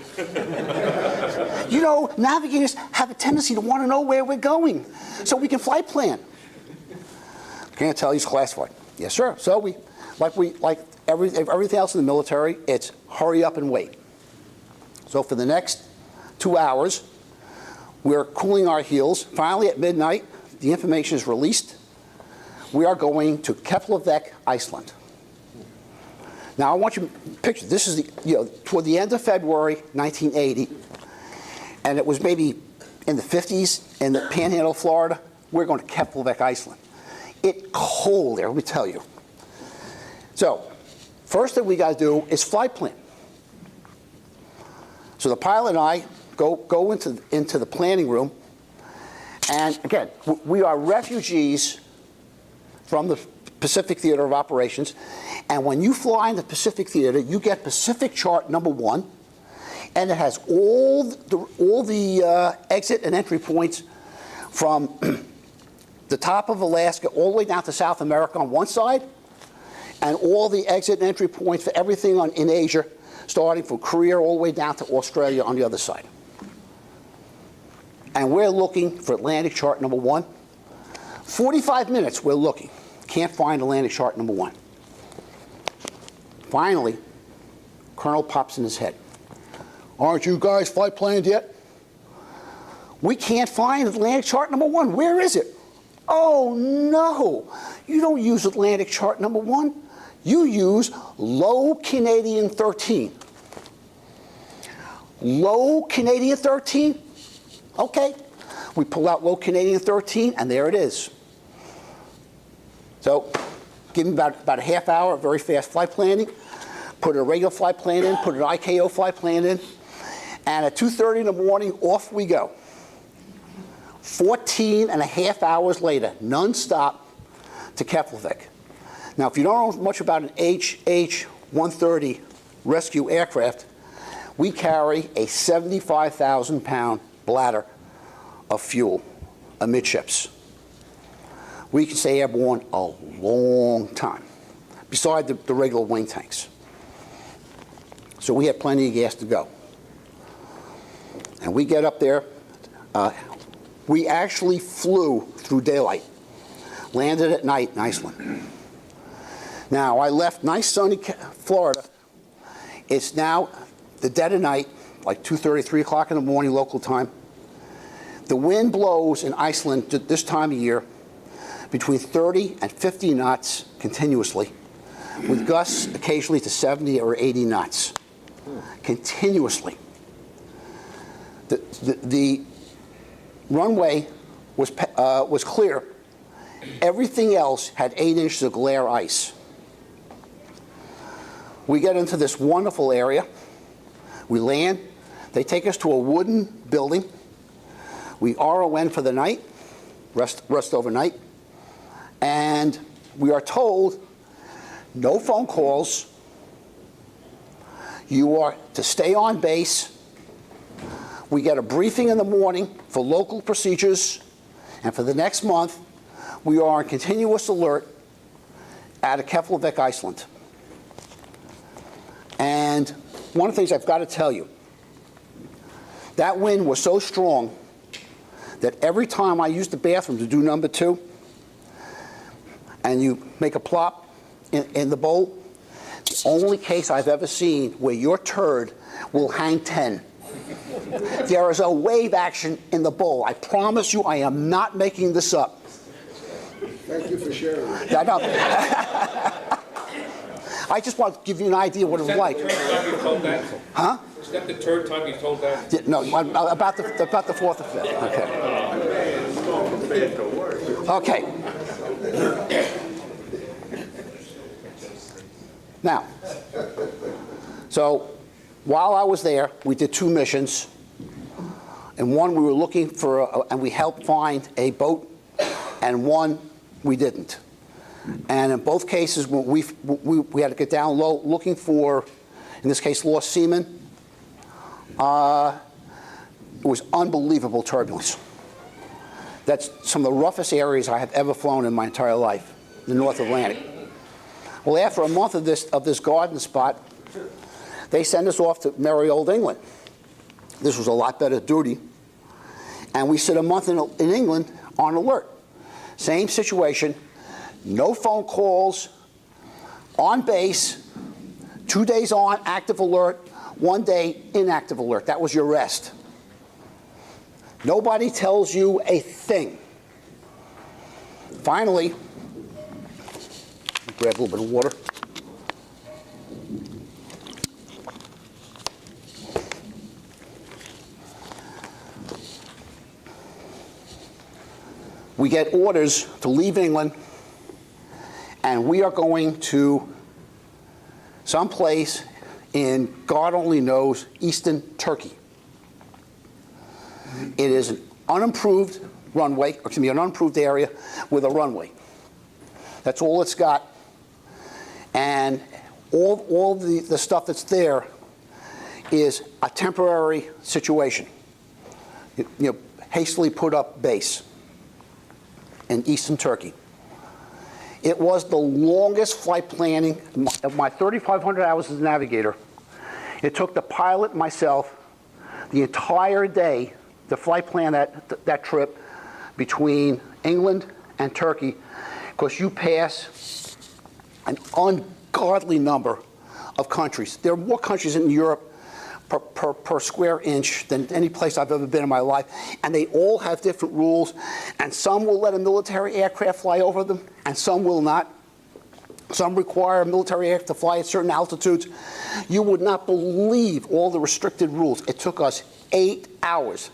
You know, navigators have a tendency to want to know where we're going so we can flight plan. Can't tell you, it's classified. Yes, sir. So like everything else in the military, it's hurry up and wait. So for the next 2 hours, we're cooling our heels. Finally, at midnight, the information is released. We are going to Keflavik, Iceland. Now, I want you to picture, this is toward the end of February 1980, and it was maybe in the 50s in the Panhandle, Florida. We're going to Keflavik, Iceland. It's cold there, let me tell you. So, first thing we got to do is flight plan. So the pilot and I go into the planning room, and again, we are refugees from the Pacific Theater of Operations, and when you fly in the Pacific Theater, you get Pacific Chart number 1, and it has all the exit and entry points from the top of Alaska all the way down to South America on one side, and all the exit and entry points for everything in Asia, starting from Korea all the way down to Australia on the other side. And we're looking for Atlantic Chart number 1. 45 minutes we're looking. Can't find Atlantic Chart number 1. Finally, Colonel pops in his head. Aren't you guys flight planned yet? We can't find Atlantic Chart number 1. Where is it? Oh, no. You don't use Atlantic Chart number 1. You use Low Canadian 13. Low Canadian 13? Okay. We pull out Low Canadian 13, and there it is. So give me about a half hour of very fast flight planning, put a regular flight plan in, put an IKO flight plan in, and at 2:30 in the morning, off we go. 14 and a half hours later, non-stop to Keflavik. Now, if you don't know much about an HH-130 rescue aircraft, we carry a 75,000-pound bladder of fuel amidships. We can stay airborne a long time, beside the regular wing tanks. So we had plenty of gas to go. And we get up there. We actually flew through daylight, landed at night in Iceland. Now, I left nice sunny Florida. It's now the dead of night, like 2:30, 3 o'clock in the morning local time. The wind blows in Iceland at this time of year between 30 and 50 knots continuously, with gusts occasionally to 70 or 80 knots, continuously. The runway was clear. Everything else had 8 inches of glare ice. We get into this wonderful area. We land. They take us to a wooden building. We RON for the night, rest overnight. And we are told no phone calls. You are to stay on base. We get a briefing in the morning for local procedures. And for the next month, we are on continuous alert out of Keflavik, Iceland. And one of the things I've got to tell you, that wind was so strong that every time I used the bathroom to do number 2, and you make a plop in the bowl, the only case I've ever seen where your turd will hang 10. There is a wave action in the bowl. I promise you, I am not making this up. Thank you for sharing. I just want to give you an idea what it was like. Huh? Is that the third time you told that? Yeah, no, about the 4th or 5th. Okay. Okay. Now, so while I was there, we did 2 missions. And one we were looking for, and we helped find a boat, and one we didn't. And in both cases, we had to get down low looking for, in this case, lost seamen. It was unbelievable turbulence. That's some of the roughest areas I have ever flown in my entire life, the North Atlantic. Well, after a month of this garden spot, they sent us off to merry old England. This was a lot better duty. And we sit a month in England on alert. Same situation, no phone calls, on base, 2 days on, active alert, 1 day inactive alert. That was your rest. Nobody tells you a thing. Finally, grab a little bit of water. We get orders to leave England, and we are going to someplace in, God only knows, eastern Turkey. It is an unimproved runway, or excuse me, an unimproved area with a runway. That's all it's got. And all the stuff that's there is a temporary situation. You know, hastily put up base in eastern Turkey. It was the longest flight planning of my 3,500 hours as a navigator. It took the pilot and myself the entire day to flight plan that trip between England and Turkey, because you pass an ungodly number of countries. There are more countries in Europe per square inch than any place I've ever been in my life, and they all have different rules, and some will let a military aircraft fly over them, and some will not. Some require a military aircraft to fly at certain altitudes. You would not believe all the restricted rules. It took us 8 hours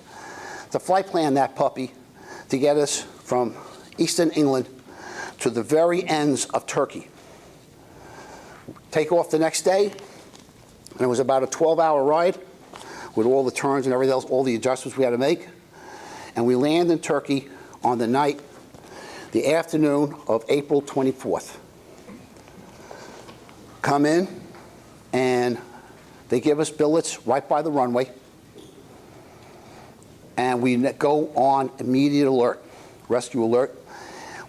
to flight plan that puppy to get us from eastern England to the very ends of Turkey. Take off the next day, and it was about a 12-hour ride with all the turns and everything else, all the adjustments we had to make. And we land in Turkey on the afternoon of April 24th. Come in, and they give us billets right by the runway. And we go on immediate alert, rescue alert.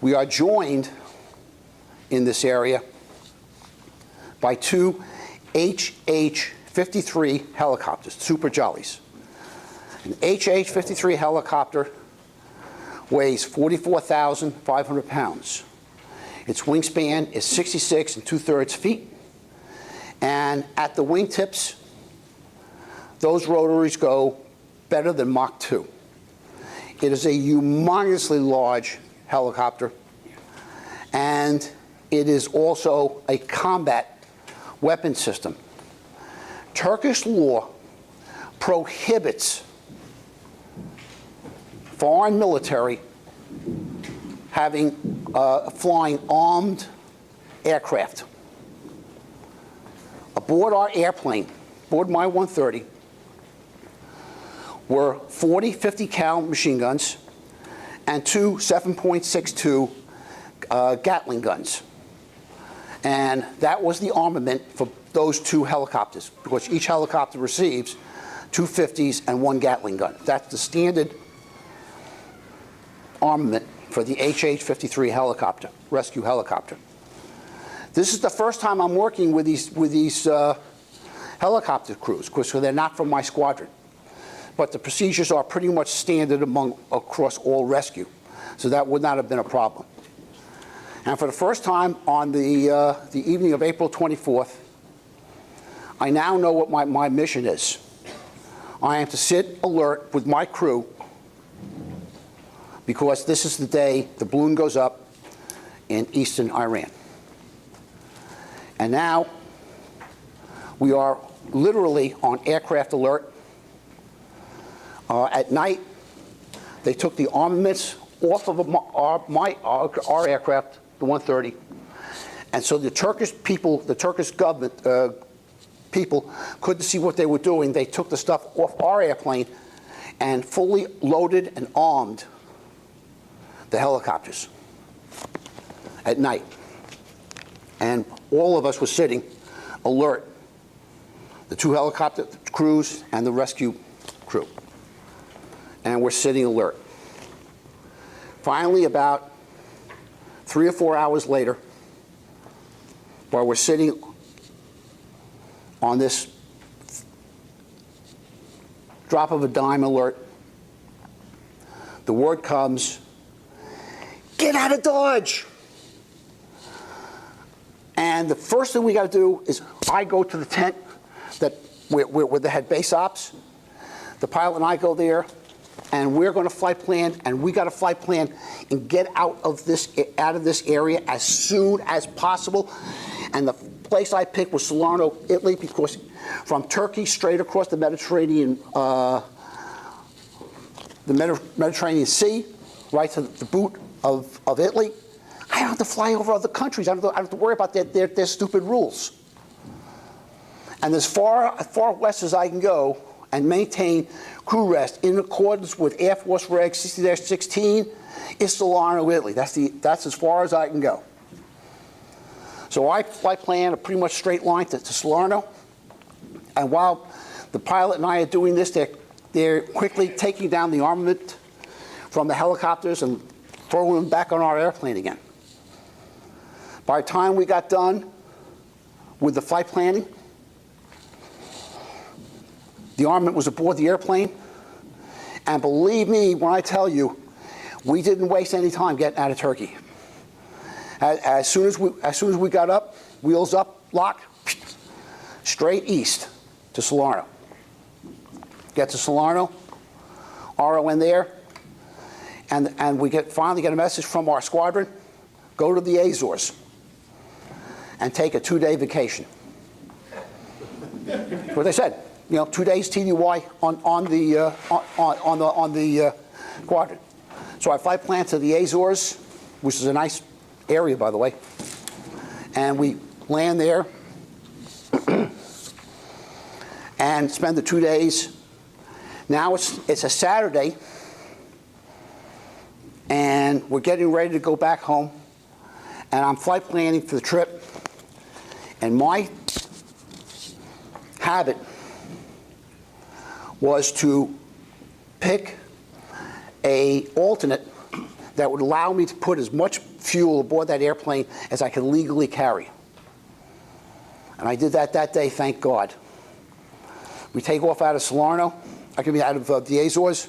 We are joined in this area by 2 HH-53 helicopters, Super Jollies. An HH-53 helicopter weighs 44,500 pounds. Its wingspan is 66 2/3 feet. And at the wingtips, those rotaries go better than Mach 2. It is a humongously large helicopter, and it is also a combat weapon system. Turkish law prohibits foreign military flying armed aircraft. Aboard our airplane, aboard my 130, were 40 50 cal machine guns and 2 7.62 Gatling guns. And that was the armament for those 2 helicopters, because each helicopter receives 2 50s and 1 Gatling gun. That's the standard armament for the HH-53 helicopter, rescue helicopter. This is the first time I'm working with these helicopter crews, because they're not from my squadron. But the procedures are pretty much standard across all rescue, so that would not have been a problem. And for the first time on the evening of April 24th, I now know what my mission is. I am to sit alert with my crew, because this is the day the balloon goes up in eastern Iran. And now we are literally on aircraft alert. At night, they took the armaments off of our aircraft, the 130, and so the Turkish people, the Turkish government people couldn't see what they were doing. They took the stuff off our airplane and fully loaded and armed the helicopters at night. And all of us were sitting alert, the 2 helicopter crews and the rescue crew. And we're sitting alert. Finally, about 3 or 4 hours later, while we're sitting on this drop of a dime alert, the word comes, "Get out of Dodge!" And the first thing we got to do is I go to the tent where they had base ops. The pilot and I go there, and we're going to flight plan, and we got to flight plan and get out of this area as soon as possible. And the place I picked was Salerno, Italy, because from Turkey straight across the Mediterranean Sea, right to the boot of Italy. I don't have to fly over other countries. I don't have to worry about their stupid rules. And as far west as I can go and maintain crew rest in accordance with Air Force Reg 60-16 is Salerno, Italy. That's as far as I can go. So I plan a pretty much straight line to Salerno. And while the pilot and I are doing this, they're quickly taking down the armament from the helicopters and throwing them back on our airplane again. By the time we got done with the flight planning, the armament was aboard the airplane. And believe me when I tell you, we didn't waste any time getting out of Turkey. As soon as we got up, wheels up, lock, straight east to Salerno. Get to Salerno, RON there, and we finally get a message from our squadron, go to the Azores and take a 2-day vacation. That's what they said. 2 days TDY on the quadrant. So I flight plan to the Azores, which is a nice area, by the way, and we land there and spend the 2 days. Now it's a Saturday, and we're getting ready to go back home, and I'm flight planning for the trip, and my habit was to pick an alternate that would allow me to put as much fuel aboard that airplane as I could legally carry. And I did that day, thank God. We take off out of Salerno, out of the Azores,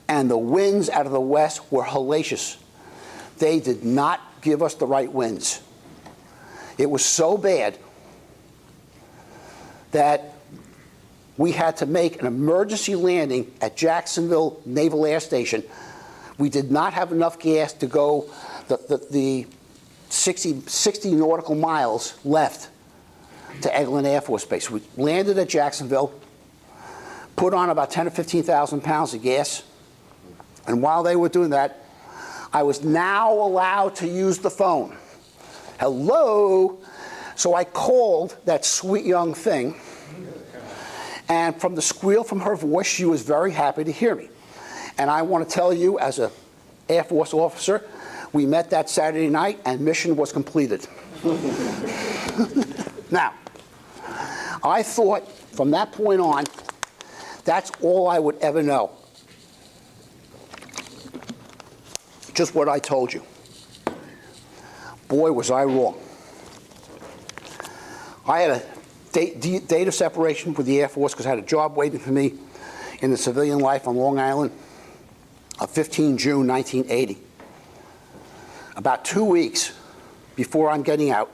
and the winds out of the west were hellacious. They did not give us the right winds. It was so bad that we had to make an emergency landing at Jacksonville Naval Air Station. We did not have enough gas to go the 60 nautical miles left to Eglin Air Force Base. We landed at Jacksonville, put on about 10,000 or 15,000 pounds of gas, and while they were doing that, I was now allowed to use the phone. Hello? So I called that sweet young thing, and from the squeal from her voice, she was very happy to hear me. And I want to tell you, as an Air Force officer, we met that Saturday night, and mission was completed. Now, I thought from that point on, that's all I would ever know. Just what I told you. Boy, was I wrong. I had a date of separation with the Air Force because I had a job waiting for me in the civilian life on Long Island of 15 June 1980. About 2 weeks before I'm getting out,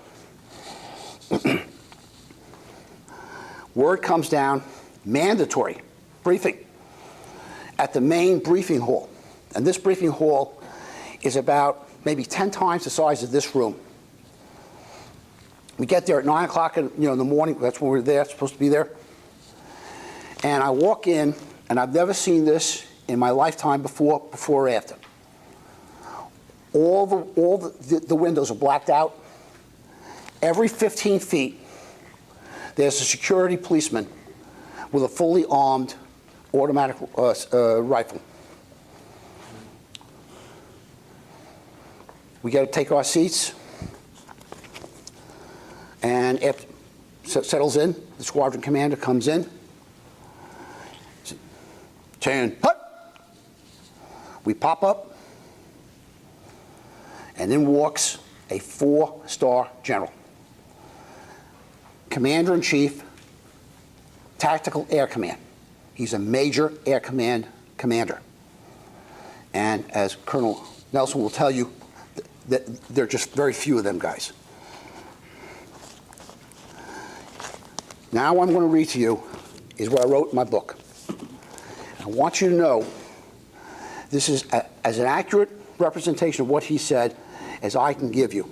word comes down, mandatory briefing at the main briefing hall. And this briefing hall is about maybe 10 times the size of this room. We get there at 9 o'clock in the morning. That's when we're there, supposed to be there. And I walk in, and I've never seen this in my lifetime before or after. All the windows are blacked out. Every 15 feet, there's a security policeman with a fully armed automatic rifle. We got to take our seats, and after settles in, the squadron commander comes in. 10, hut! We pop up, and in walks a 4-star general. Commander-in-Chief, Tactical Air Command. He's a Major Air Command commander. And as Colonel Nelson will tell you, there are just very few of them guys. Now I'm going to read to you is what I wrote in my book. I want you to know this is as an accurate representation of what he said as I can give you.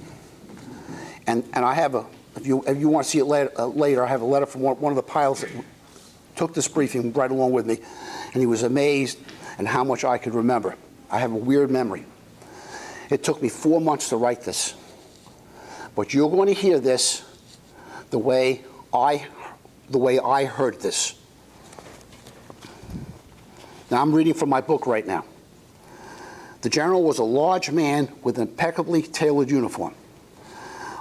And I have if you want to see it later, I have a letter from one of the pilots that took this briefing right along with me, and he was amazed at how much I could remember. I have a weird memory. It took me 4 months to write this. But you're going to hear this the way I heard this. Now I'm reading from my book right now. The general was a large man with an impeccably tailored uniform.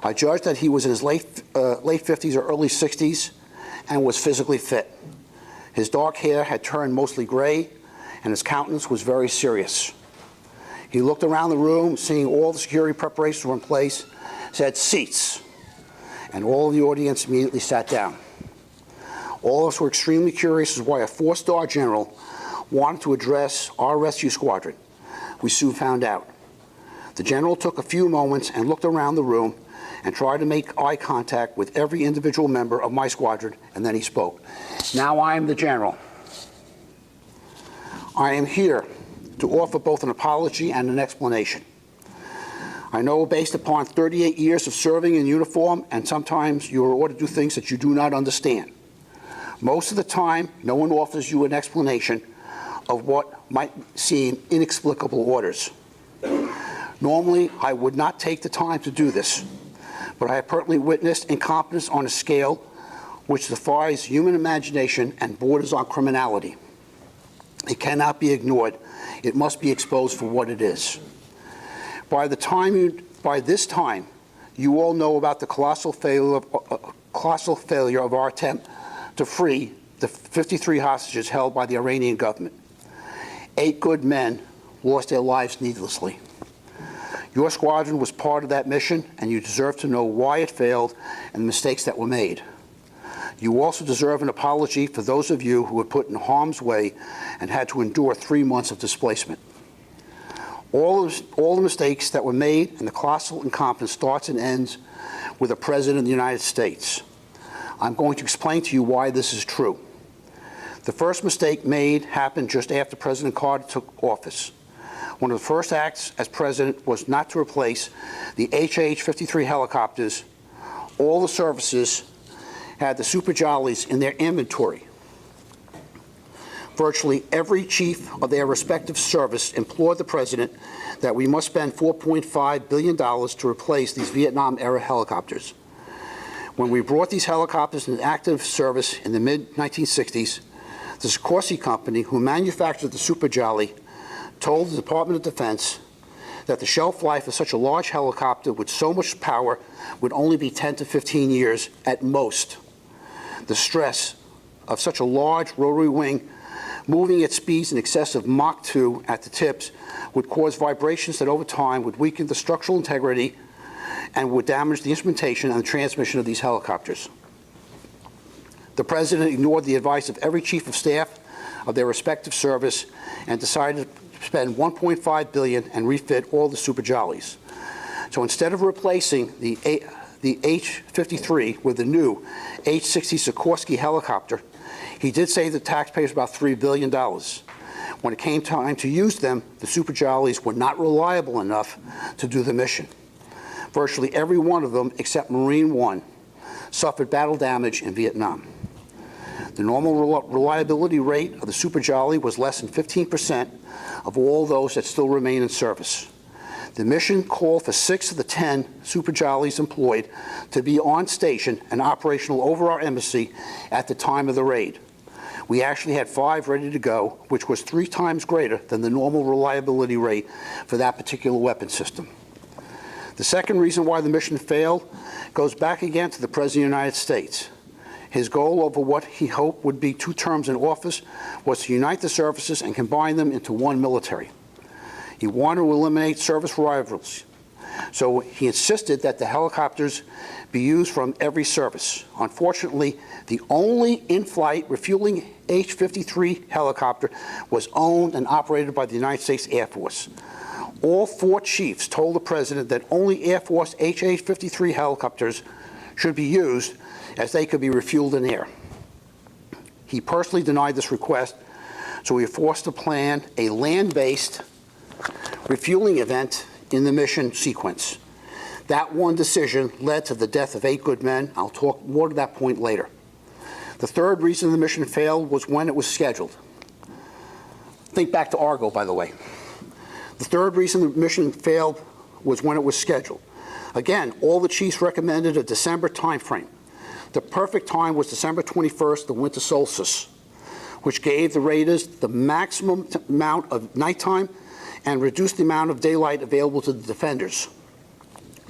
I judged that he was in his late 50s or early 60s and was physically fit. His dark hair had turned mostly gray, and his countenance was very serious. He looked around the room, seeing all the security preparations were in place, said, "Seats." And all of the audience immediately sat down. All of us were extremely curious as to why a 4-star general wanted to address our rescue squadron. We soon found out. The general took a few moments and looked around the room and tried to make eye contact with every individual member of my squadron, and then he spoke. "Now I am the general. I am here to offer both an apology and an explanation. I know based upon 38 years of serving in uniform, and sometimes you are ordered to do things that you do not understand. Most of the time, no one offers you an explanation of what might seem inexplicable orders. Normally, I would not take the time to do this, but I have personally witnessed incompetence on a scale which defies human imagination and borders on criminality. It cannot be ignored. It must be exposed for what it is. By this time, you all know about the colossal failure of our attempt to free the 53 hostages held by the Iranian government. 8 good men lost their lives needlessly. Your squadron was part of that mission, and you deserve to know why it failed and the mistakes that were made. You also deserve an apology for those of you who were put in harm's way and had to endure 3 months of displacement. All the mistakes that were made and the colossal incompetence starts and ends with the President of the United States. I'm going to explain to you why this is true. The first mistake made happened just after President Carter took office. One of the first acts as president was not to replace the HH-53 helicopters. All the services had the Super Jollies in their inventory. Virtually every chief of their respective service implored the president that we must spend $4.5 billion to replace these Vietnam-era helicopters. When we brought these helicopters into active service in the mid-1960s, the Sikorsky Company, who manufactured the Super Jolly, told the Department of Defense that the shelf life of such a large helicopter with so much power would only be 10 to 15 years at most. The stress of such a large rotary wing moving at speeds in excess of Mach 2 at the tips would cause vibrations that over time would weaken the structural integrity and would damage the instrumentation and the transmission of these helicopters. The President ignored the advice of every chief of staff of their respective service and decided to spend $1.5 billion and refit all the Super Jollies. So instead of replacing the H-53 with the new H-60 Sikorsky helicopter, he did save the taxpayers about $3 billion. When it came time to use them, the Super Jollies were not reliable enough to do the mission. Virtually every one of them, except Marine One, suffered battle damage in Vietnam. The normal reliability rate of the Super Jolly was less than 15% of all those that still remain in service. The mission called for 6 of the 10 Super Jollies employed to be on station and operational over our embassy at the time of the raid. We actually had 5 ready to go, which was 3 times greater than the normal reliability rate for that particular weapon system. The second reason why the mission failed goes back again to the President of the United States. His goal over what he hoped would be 2 terms in office was to unite the services and combine them into one military. He wanted to eliminate service rivals, so he insisted that the helicopters be used from every service. Unfortunately, the only in-flight refueling H-53 helicopter was owned and operated by the United States Air Force. All 4 chiefs told the President that only Air Force H-53 helicopters should be used as they could be refueled in air. He personally denied this request, so we were forced to plan a land-based refueling event in the mission sequence. That one decision led to the death of 8 good men. I'll talk more to that point later. The third reason the mission failed was when it was scheduled. Think back to Argo, by the way. The third reason the mission failed was when it was scheduled. Again, all the chiefs recommended a December time frame. The perfect time was December 21st, the winter solstice, which gave the raiders the maximum amount of nighttime and reduced the amount of daylight available to the defenders.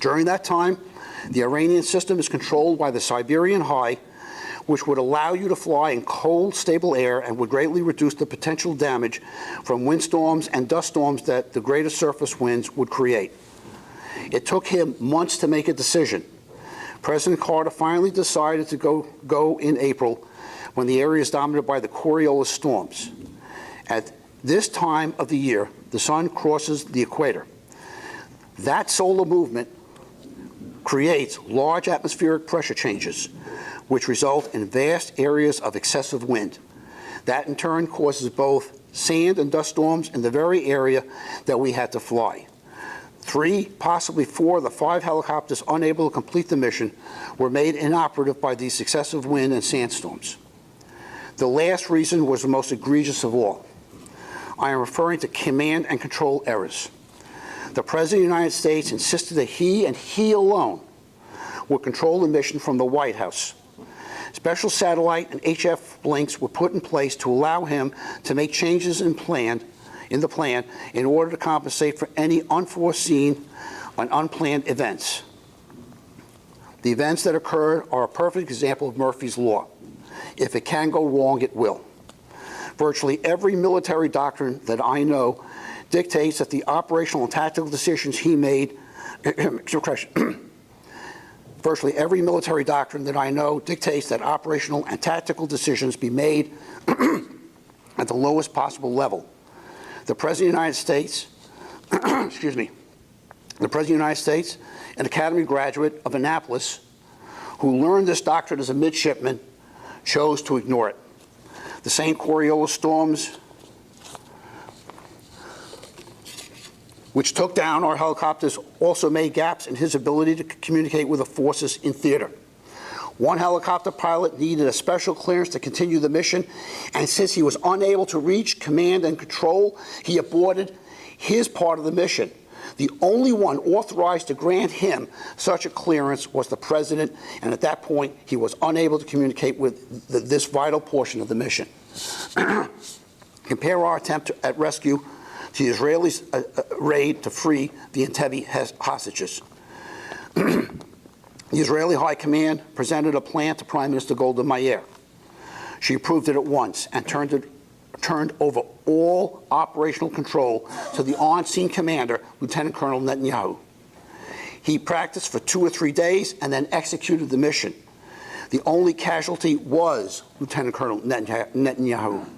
During that time, the Iranian system is controlled by the Siberian High, which would allow you to fly in cold, stable air and would greatly reduce the potential damage from windstorms and dust storms that the greater surface winds would create. It took him months to make a decision. President Carter finally decided to go in April when the area is dominated by the Coriolis storms. At this time of the year, the sun crosses the equator. That solar movement creates large atmospheric pressure changes, which result in vast areas of excessive wind. That in turn causes both sand and dust storms in the very area that we had to fly. 3, possibly 4 of the 5 helicopters unable to complete the mission were made inoperative by these excessive wind and sandstorms. The last reason was the most egregious of all. I am referring to command and control errors. The President of the United States insisted that he and he alone would control the mission from the White House. Special satellite and HF blinks were put in place to allow him to make changes in the plan in order to compensate for any unforeseen and unplanned events. The events that occurred are a perfect example of Murphy's Law. If it can go wrong, it will. Virtually every military doctrine that I know dictates that the operational and tactical decisions he made, virtually every military doctrine that I know dictates that operational and tactical decisions be made at the lowest possible level. The President of the United States, the President of the United States, an Academy graduate of Annapolis, who learned this doctrine as a midshipman, chose to ignore it. The same Coriolis storms, which took down our helicopters, also made gaps in his ability to communicate with the forces in theater. One helicopter pilot needed a special clearance to continue the mission, and since he was unable to reach command and control, he aborted his part of the mission. The only one authorized to grant him such a clearance was the president, and at that point, he was unable to communicate with this vital portion of the mission. Compare our attempt at rescue to the Israelis' raid to free the Entebbe hostages. The Israeli High Command presented a plan to Prime Minister Golda Meir. She approved it at once and turned over all operational control to the on-scene commander, Lieutenant Colonel Netanyahu. He practiced for 2 or 3 days and then executed the mission. The only casualty was Lieutenant Colonel Netanyahu.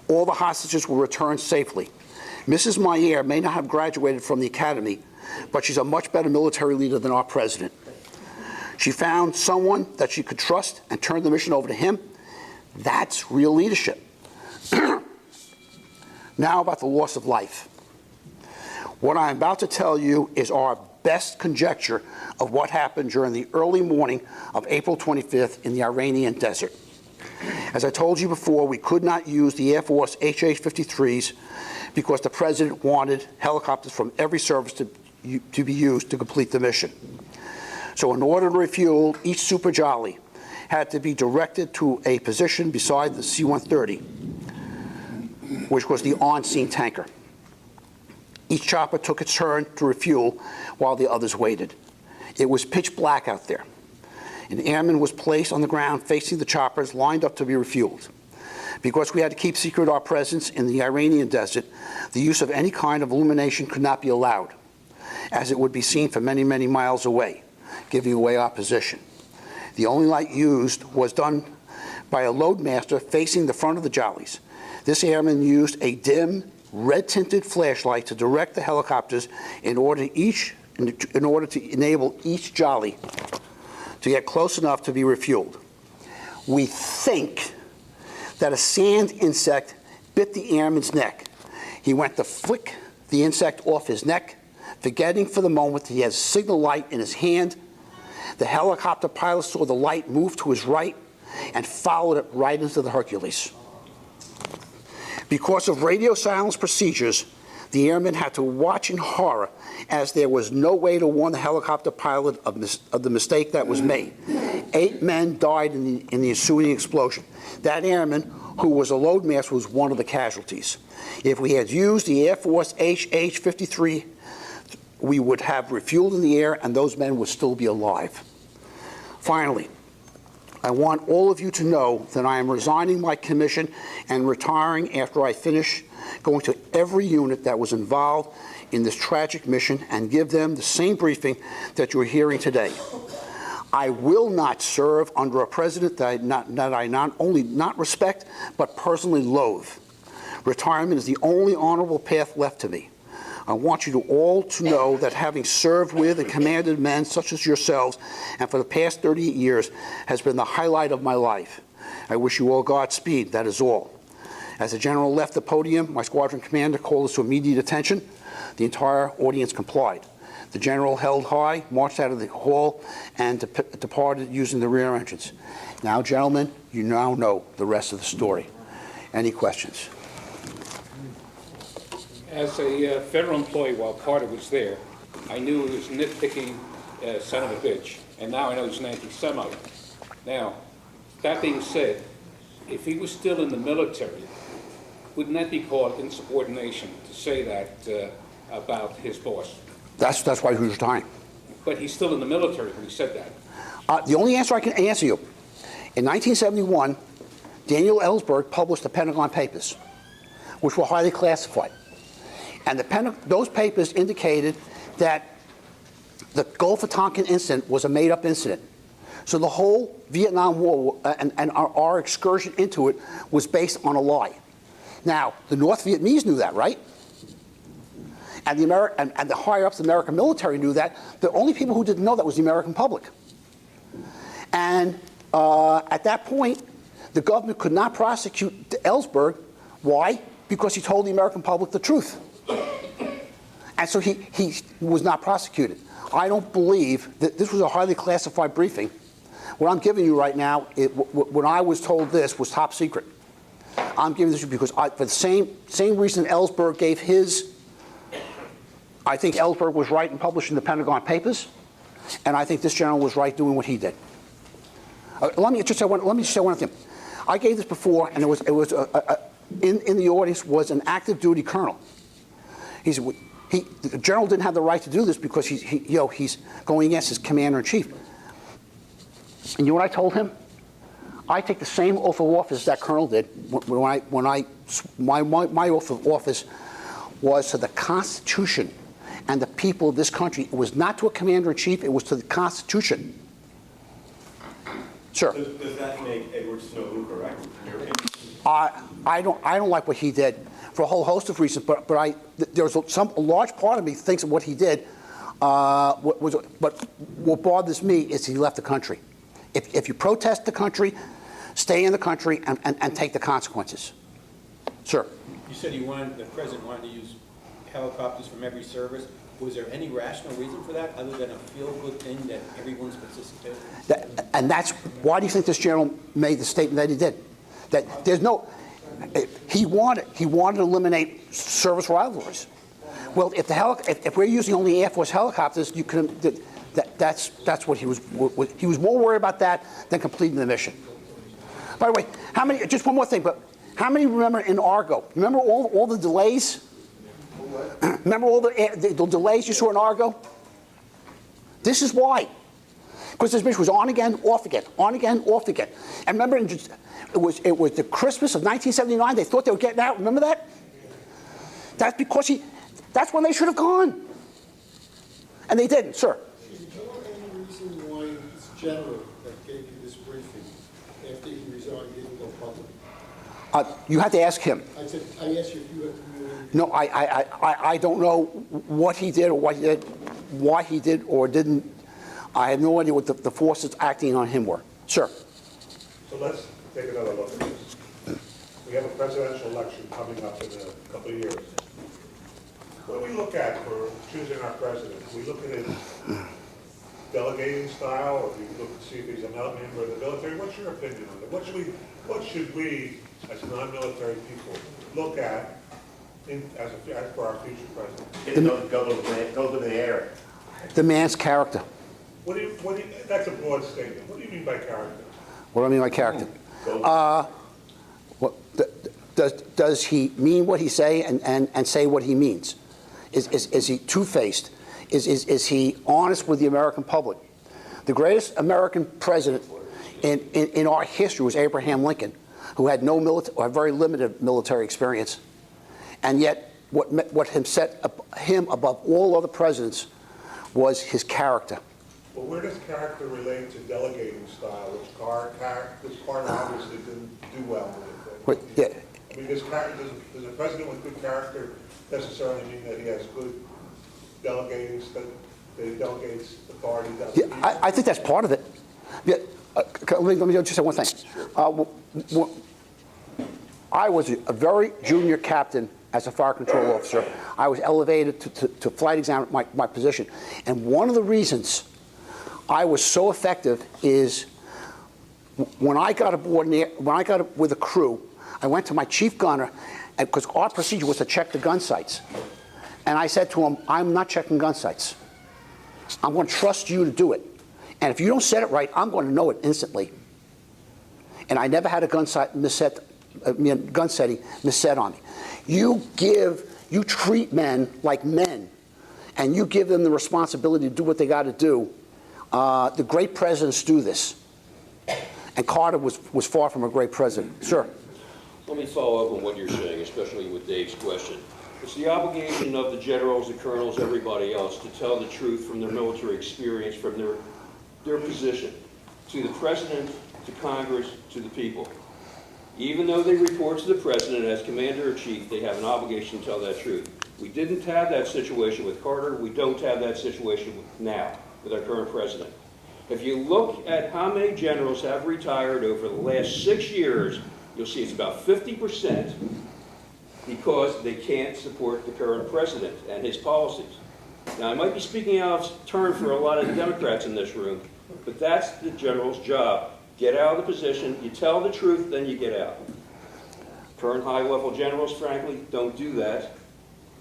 All the hostages were returned safely. Mrs. Meir may not have graduated from the academy, but she's a much better military leader than our president. She found someone that she could trust and turned the mission over to him. That's real leadership. Now about the loss of life. What I'm about to tell you is our best conjecture of what happened during the early morning of April 25th in the Iranian desert. As I told you before, we could not use the Air Force HH-53s because the president wanted helicopters from every service to be used to complete the mission. So in order to refuel, each Super Jolly had to be directed to a position beside the C-130, which was the on-scene tanker. Each chopper took its turn to refuel while the others waited. It was pitch black out there. An airman was placed on the ground facing the choppers lined up to be refueled. Because we had to keep secret our presence in the Iranian desert, the use of any kind of illumination could not be allowed, as it would be seen from many, many miles away, giving away our position. The only light used was done by a loadmaster facing the front of the jollies. This airman used a dim, red-tinted flashlight to direct the helicopters in order to enable each jolly to get close enough to be refueled. We think that a sand insect bit the airman's neck. He went to flick the insect off his neck, forgetting for the moment he has a signal light in his hand. The helicopter pilot saw the light move to his right and followed it right into the Hercules. Because of radio silence procedures, the airmen had to watch in horror as there was no way to warn the helicopter pilot of the mistake that was made. 8 men died in the ensuing explosion. That airman, who was a loadmaster, was one of the casualties. If we had used the Air Force HH-53, we would have refueled in the air and those men would still be alive. Finally, I want all of you to know that I am resigning my commission and retiring after I finish going to every unit that was involved in this tragic mission and give them the same briefing that you're hearing today. I will not serve under a president that I not only not respect, but personally loathe. Retirement is the only honorable path left to me. I want you all to know that having served with and commanded men such as yourselves, and for the past 38 years, has been the highlight of my life. I wish you all Godspeed, that is all. As the general left the podium, my squadron commander called us to immediate attention. The entire audience complied. The general held high, marched out of the hall, and departed using the rear entrance. Now, gentlemen, you now know the rest of the story. Any questions? As a federal employee while Carter was there, I knew he was nitpicking son of a bitch, and now I know he's an anti-Semite. Now, that being said, if he was still in the military, wouldn't that be called insubordination to say that about his boss? That's why he was retiring. But he's still in the military when he said that. The only answer I can answer you, in 1971, Daniel Ellsberg published the Pentagon Papers, which were highly classified. And those papers indicated that the Gulf of Tonkin incident was a made-up incident. So the whole Vietnam War and our excursion into it was based on a lie. Now, the North Vietnamese knew that, right? And the higher-ups of the American military knew that. The only people who didn't know that was the American public. And at that point, the government could not prosecute Ellsberg. Why? Because he told the American public the truth. And so he was not prosecuted. I don't believe that this was a highly classified briefing. What I'm giving you right now, when I was told this was top secret. I'm giving this to you because for the same reason Ellsberg gave his, I think Ellsberg was right in publishing the Pentagon Papers, and I think this general was right doing what he did. Let me just say one thing. I gave this before, and it was in the audience was an active duty colonel. He said the general didn't have the right to do this because he's going against his commander in chief. And you know what I told him? I take the same oath of office that colonel did. My oath of office was to the Constitution and the people of this country. It was not to a commander in chief. It was to the Constitution. Sir. Does that make Edward Snowden correct, in your opinion? I don't like what he did for a whole host of reasons, but there's a large part of me thinks of what he did. But what bothers me is he left the country. If you protest the country, stay in the country and take the consequences. Sir. You said the president wanted to use helicopters from every service. Was there any rational reason for that, other than a feel-good thing that everyone's participating in? And that's why do you think this general made the statement that he did? That there's no, he wanted to eliminate service rivalries. Well, if we're using only Air Force helicopters, you can. That's what he was more worried about that than completing the mission. By the way, how many? Just one more thing, but how many remember in Argo? Remember all the delays? Remember all the delays you saw in Argo? This is why. Because this mission was on again, off again, on again, off again. And remember, it was the Christmas of 1979. They thought they were getting out. Remember that? That's because that's when they should have gone. And they didn't, sir. Do you know any reason why this general that gave you this briefing, after he resigned, didn't go public? You have to ask him. I asked you if you had communicated. No, I don't know what he did or why he did or didn't. I have no idea what the forces acting on him were. Sir. So let's take another look at this. We have a presidential election coming up in a couple of years. What do we look at for choosing our president? Do we look at his delegating style, or do we look to see if he's a member of the military? What's your opinion on it? What should we, as non-military people, look at as for our future president? Go to the air. The man's character. That's a broad statement. What do you mean by character? What do I mean by character? Does he mean what he say and say what he means? Is he two-faced? Is he honest with the American public? The greatest American president in our history was Abraham Lincoln, who had very limited military experience, and yet what set him above all other presidents was his character. Well, where does character relate to delegating style, which this Carter obviously didn't do well with it? I mean, does a president with good character necessarily mean that he has good delegating, that he delegates authority? Yeah, I think that's part of it. Yeah, let me just say one thing. I was a very junior captain as a fire control officer. I was elevated to flight examiner, my position. And one of the reasons I was so effective is when I got aboard, with a crew, I went to my chief gunner, because our procedure was to check the gun sights. And I said to him, I'm not checking gun sights. I'm going to trust you to do it. And if you don't set it right, I'm going to know it instantly. And I never had a gun setting misset on me. You treat men like men, and you give them the responsibility to do what they got to do. The great presidents do this. And Carter was far from a great president. Sir. Let me follow up on what you're saying, especially with Dave's question. It's the obligation of the generals, the colonels, everybody else to tell the truth from their military experience, from their position, to the president, to Congress, to the people. Even though they report to the president as commander-in-chief, they have an obligation to tell that truth. We didn't have that situation with Carter. We don't have that situation now with our current president. If you look at how many generals have retired over the last 6 years, you'll see it's about 50% because they can't support the current president and his policies. Now, I might be speaking out of turn for a lot of Democrats in this room, But that's the general's job. Get out of the position, you tell the truth, then you get out. Current high-level generals, frankly, don't do that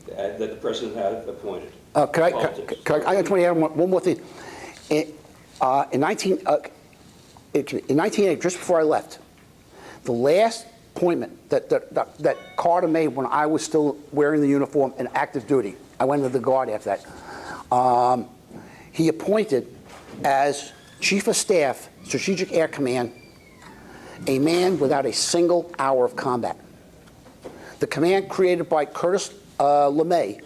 the president had appointed. I just want to add one more thing. In 1980, just before I left, the last appointment that Carter made when I was still wearing the uniform and active duty, I went into the Guard after that, he appointed as Chief of Staff, Strategic Air Command, a man without a single hour of combat. The command created by Curtis LeMay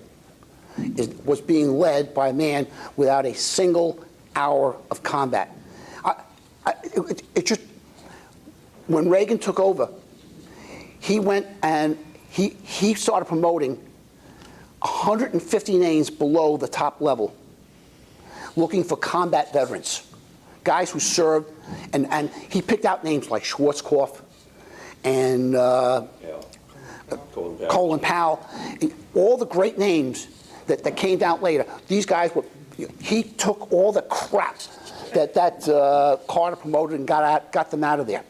was being led by a man without a single hour of combat. It just, when Reagan took over, he went and he started promoting 150 names below the top level, looking for combat veterans, guys who served, and he picked out names like Schwarzkopf and Colin Powell, all the great names that came down later. These guys were, he took all the crap that Carter promoted and got them out of there.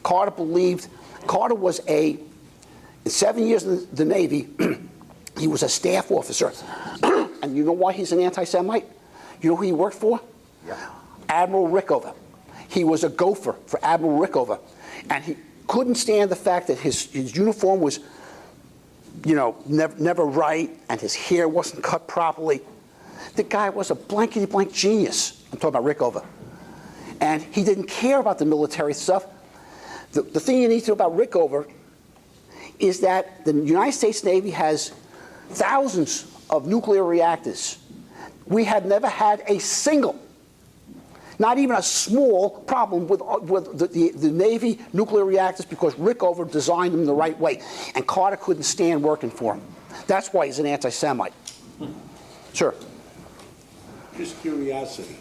Carter was in 7 years in the Navy, he was a staff officer. And you know why he's an anti-Semite? You know who he worked for? Yeah. Admiral Rickover. He was a gopher for Admiral Rickover. And he couldn't stand the fact that his uniform was, you know, never right, and his hair wasn't cut properly. The guy was a blankety-blank genius. I'm talking about Rickover. And he didn't care about the military stuff. The thing you need to know about Rickover is that the United States Navy has thousands of nuclear reactors. We have never had a single, not even a small problem with the Navy nuclear reactors because Rickover designed them the right way. And Carter couldn't stand working for him. That's why he's an anti-Semite. Sure. Just curiosity.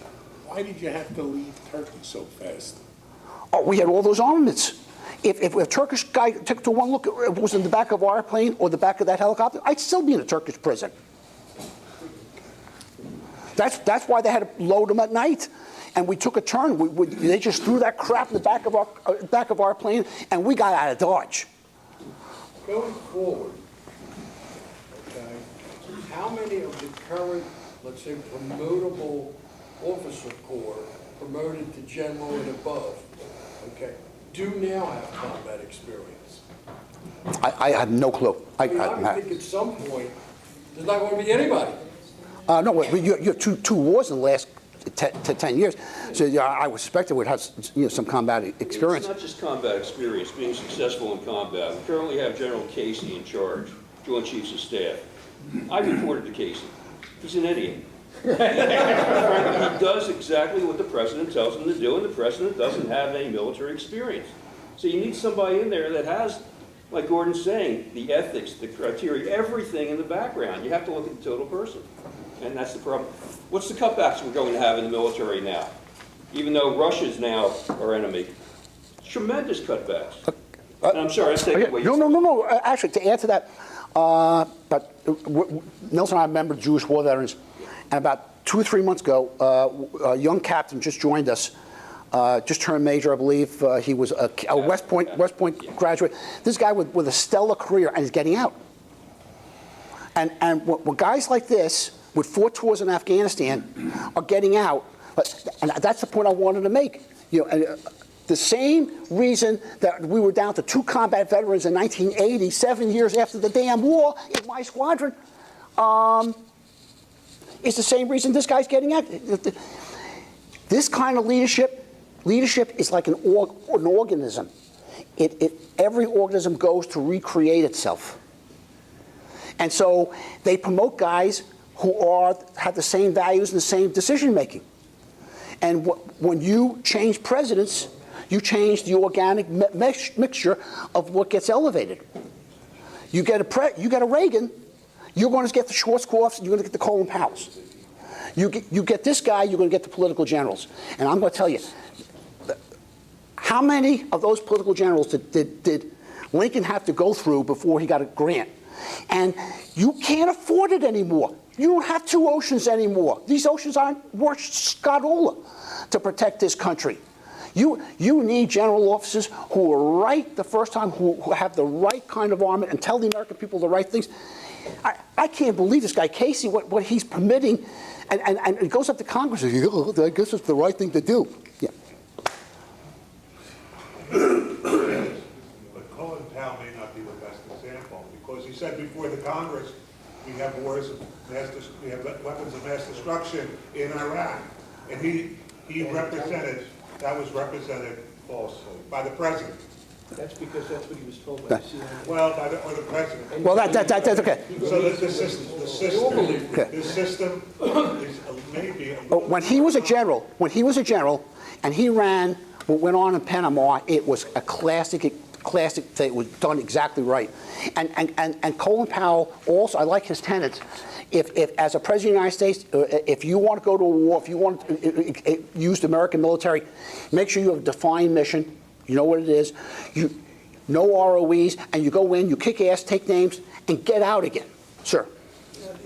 Why did you have to leave Turkey so fast? Oh, we had all those armaments. If a Turkish guy took to one look, it was in the back of our plane or the back of that helicopter, I'd still be in a Turkish prison. That's why they had to load them at night. And we took a turn. They just threw that crap in the back of our plane, and we got out of Dodge. Going forward, okay, how many of the current, let's say, promotable officer corps, promoted to general and above, okay, do now have combat experience? I have no clue. I would think at some point there's not going to be anybody. No, you have two wars in the last 10 years, so I would suspect it would have some combat experience. It's not just combat experience, being successful in combat. We currently have General Casey in charge, Joint Chiefs of Staff. I reported to Casey. He's an idiot. Frankly, he does exactly what the president tells him to do, and the president doesn't have any military experience. So you need somebody in there that has, like Gordon's saying, the ethics, the criteria, everything in the background. You have to look at the total person. And that's the problem. What's the cutbacks we're going to have in the military now? Even though Russia's now our enemy. Tremendous cutbacks. And I'm sorry, I take away. No. Actually, to add to that, but Nelson and I remember Jewish war veterans, and about 2 or 3 months ago, a young captain just joined us, just turned major, I believe. He was a West Point graduate. This guy with a stellar career, and he's getting out. And when guys like this, with 4 tours in Afghanistan, are getting out, and that's the point I wanted to make. You know, the same reason that we were down to 2 combat veterans in 1980, 7 years after the damn war, in my squadron, is the same reason this guy's getting out. This kind of leadership is like an organism. Every organism goes to recreate itself. And so they promote guys who have the same values and the same decision making. And when you change presidents, you change the organic mixture of what gets elevated. You get a Reagan, you're going to get the Schwarzkopfs, and you're going to get the Colin Powells. You get this guy, you're going to get the political generals. And I'm going to tell you, how many of those political generals did Lincoln have to go through before he got a grant And you can't afford it anymore. You don't have two oceans anymore. These oceans aren't worth scodola to protect this country. You need general officers who are right the first time, who have the right kind of armament and tell the American people the right things. I can't believe this guy Casey, what he's permitting, and it goes up to Congress and says, oh, I guess it's the right thing to do. Yeah. But Colin Powell may not be the best example, because he said before the Congress, we have weapons of mass destruction in Iraq. And he represented, that was represented falsely by the president. That's because that's what he was told by the CIA. Well, or the president. Well, that's okay. So the system is maybe. When he was a general, and he ran what went on in Panama, it was a classic thing. It was done exactly right. And Colin Powell also, I like his tenets. If as a president of the United States, if you want to go to a war, if you want to use the American military, make sure you have a defined mission. You know what it is. No ROEs, and you go in, you kick ass, take names, and get out again. Sir.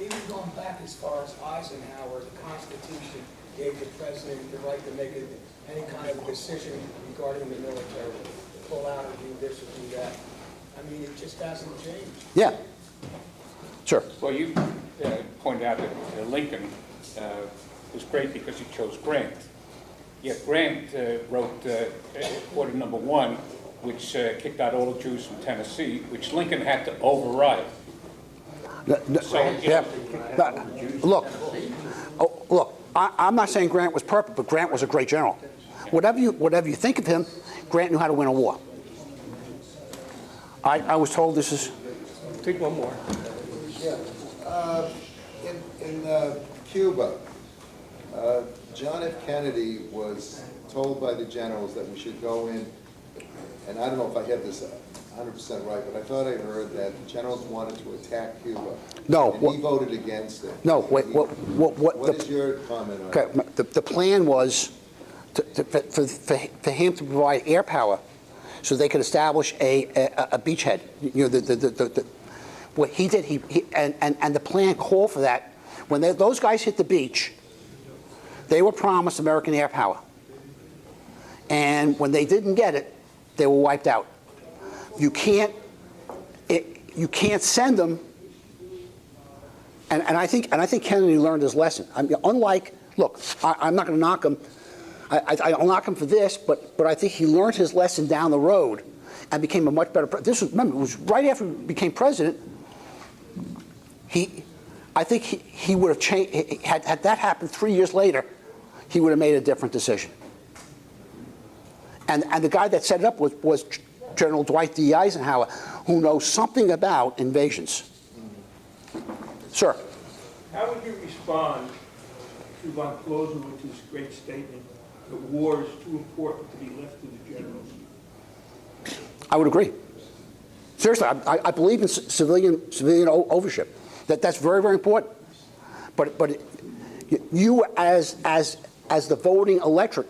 Even going back as far as Eisenhower, the Constitution gave the president the right to make any kind of decision regarding the military, pull out or do this or do that. I mean, it just hasn't changed. Yeah. Sure. Well, you pointed out that Lincoln was great because he chose Grant. Yet Grant wrote Order Number 1, which kicked out all the Jews from Tennessee, which Lincoln had to override. Look, I'm not saying Grant was perfect, but Grant was a great general. Whatever you think of him, Grant knew how to win a war. I was told this is. Take one more. Yeah. In Cuba, John F. Kennedy was told by the generals that we should go in, and I don't know if I have this 100% right, but I thought I heard that the generals wanted to attack Cuba. No. And he voted against it. No, wait, what is your comment on okay, that? the plan was for him to provide air power so they could establish a beachhead. You know, what he did, and the plan called for that. When those guys hit the beach, they were promised American air power. And when they didn't get it, they were wiped out. You can't send them. And I think Kennedy learned his lesson. I mean, look, I'm not going to knock him. I'll knock him for this, but I think he learned his lesson down the road and became a much better president. Remember, it was right after he became president. I think he would have changed. Had that happened 3 years later, he would have made a different decision. And the guy that set it up was General Dwight D. Eisenhower, who knows something about invasions. Sir. How would you respond to von Clausewitz's great statement that war is too important to be left to the generals? I would agree. Seriously, I believe in civilian overship. That's very, very important. But you as the voting electorate,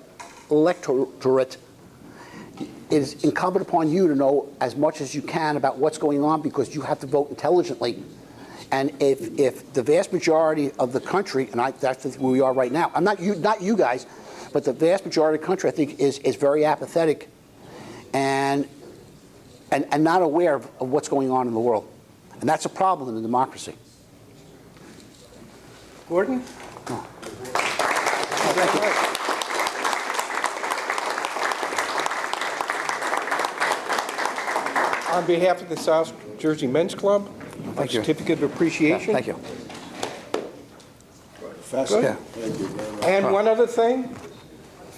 it is incumbent upon you to know as much as you can about what's going on, because you have to vote intelligently. And if the vast majority of the country, and that's where we are right now, not you guys, but the vast majority of the country, I think, is very apathetic and not aware of what's going on in the world. And that's a problem in a democracy. Gordon? Oh. Thank you. On behalf of the South Jersey Men's Club, a certificate of appreciation. Thank you. Good. Yeah. And one other thing,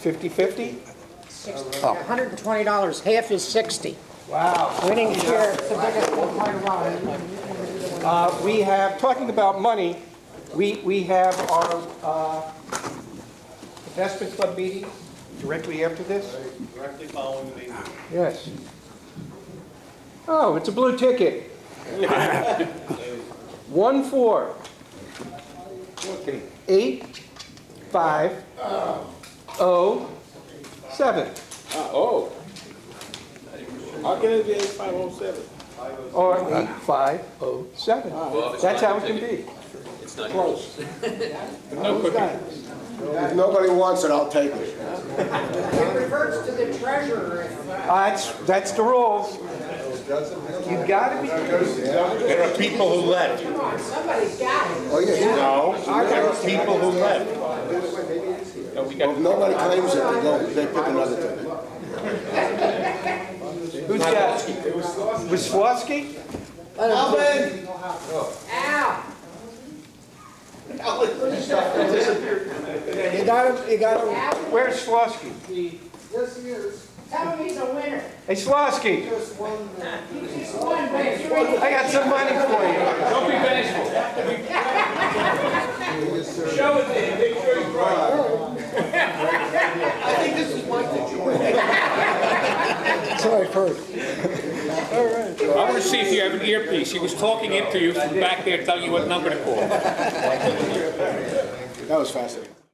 50-50? $120, half is 60. Wow. Winning share, it's the biggest one quite a while. We have, talking about money, we have our investment club meeting directly after this. Directly following the meeting. Yes. Oh, it's a blue ticket. 1-4. Okay. 8507. Oh. How can it be 8507? or 507. That's how it can be. It's not Close. No cooking. If nobody wants it, I'll take it. It reverts to the treasurer. That's the rules. You've got to be. There are people who left. Come on, somebody's got it. Oh, yeah. No, there are people who left. No, we Well, if nobody claims it, they pick another thing. Who's got it? Wisłowski? Alvin! Al. You got him. Where's Slosky? Yes, he is. Tell him he's a winner. Hey, Slosky, Just one. He's won, baby. I got some money for you. Don't be bashful. Show it, Dave, make sure he's right. I think this is Mike to join. That's what I've heard. All right. I want to see if you have an earpiece. He was talking into you from back there telling you what number to call. That was fascinating.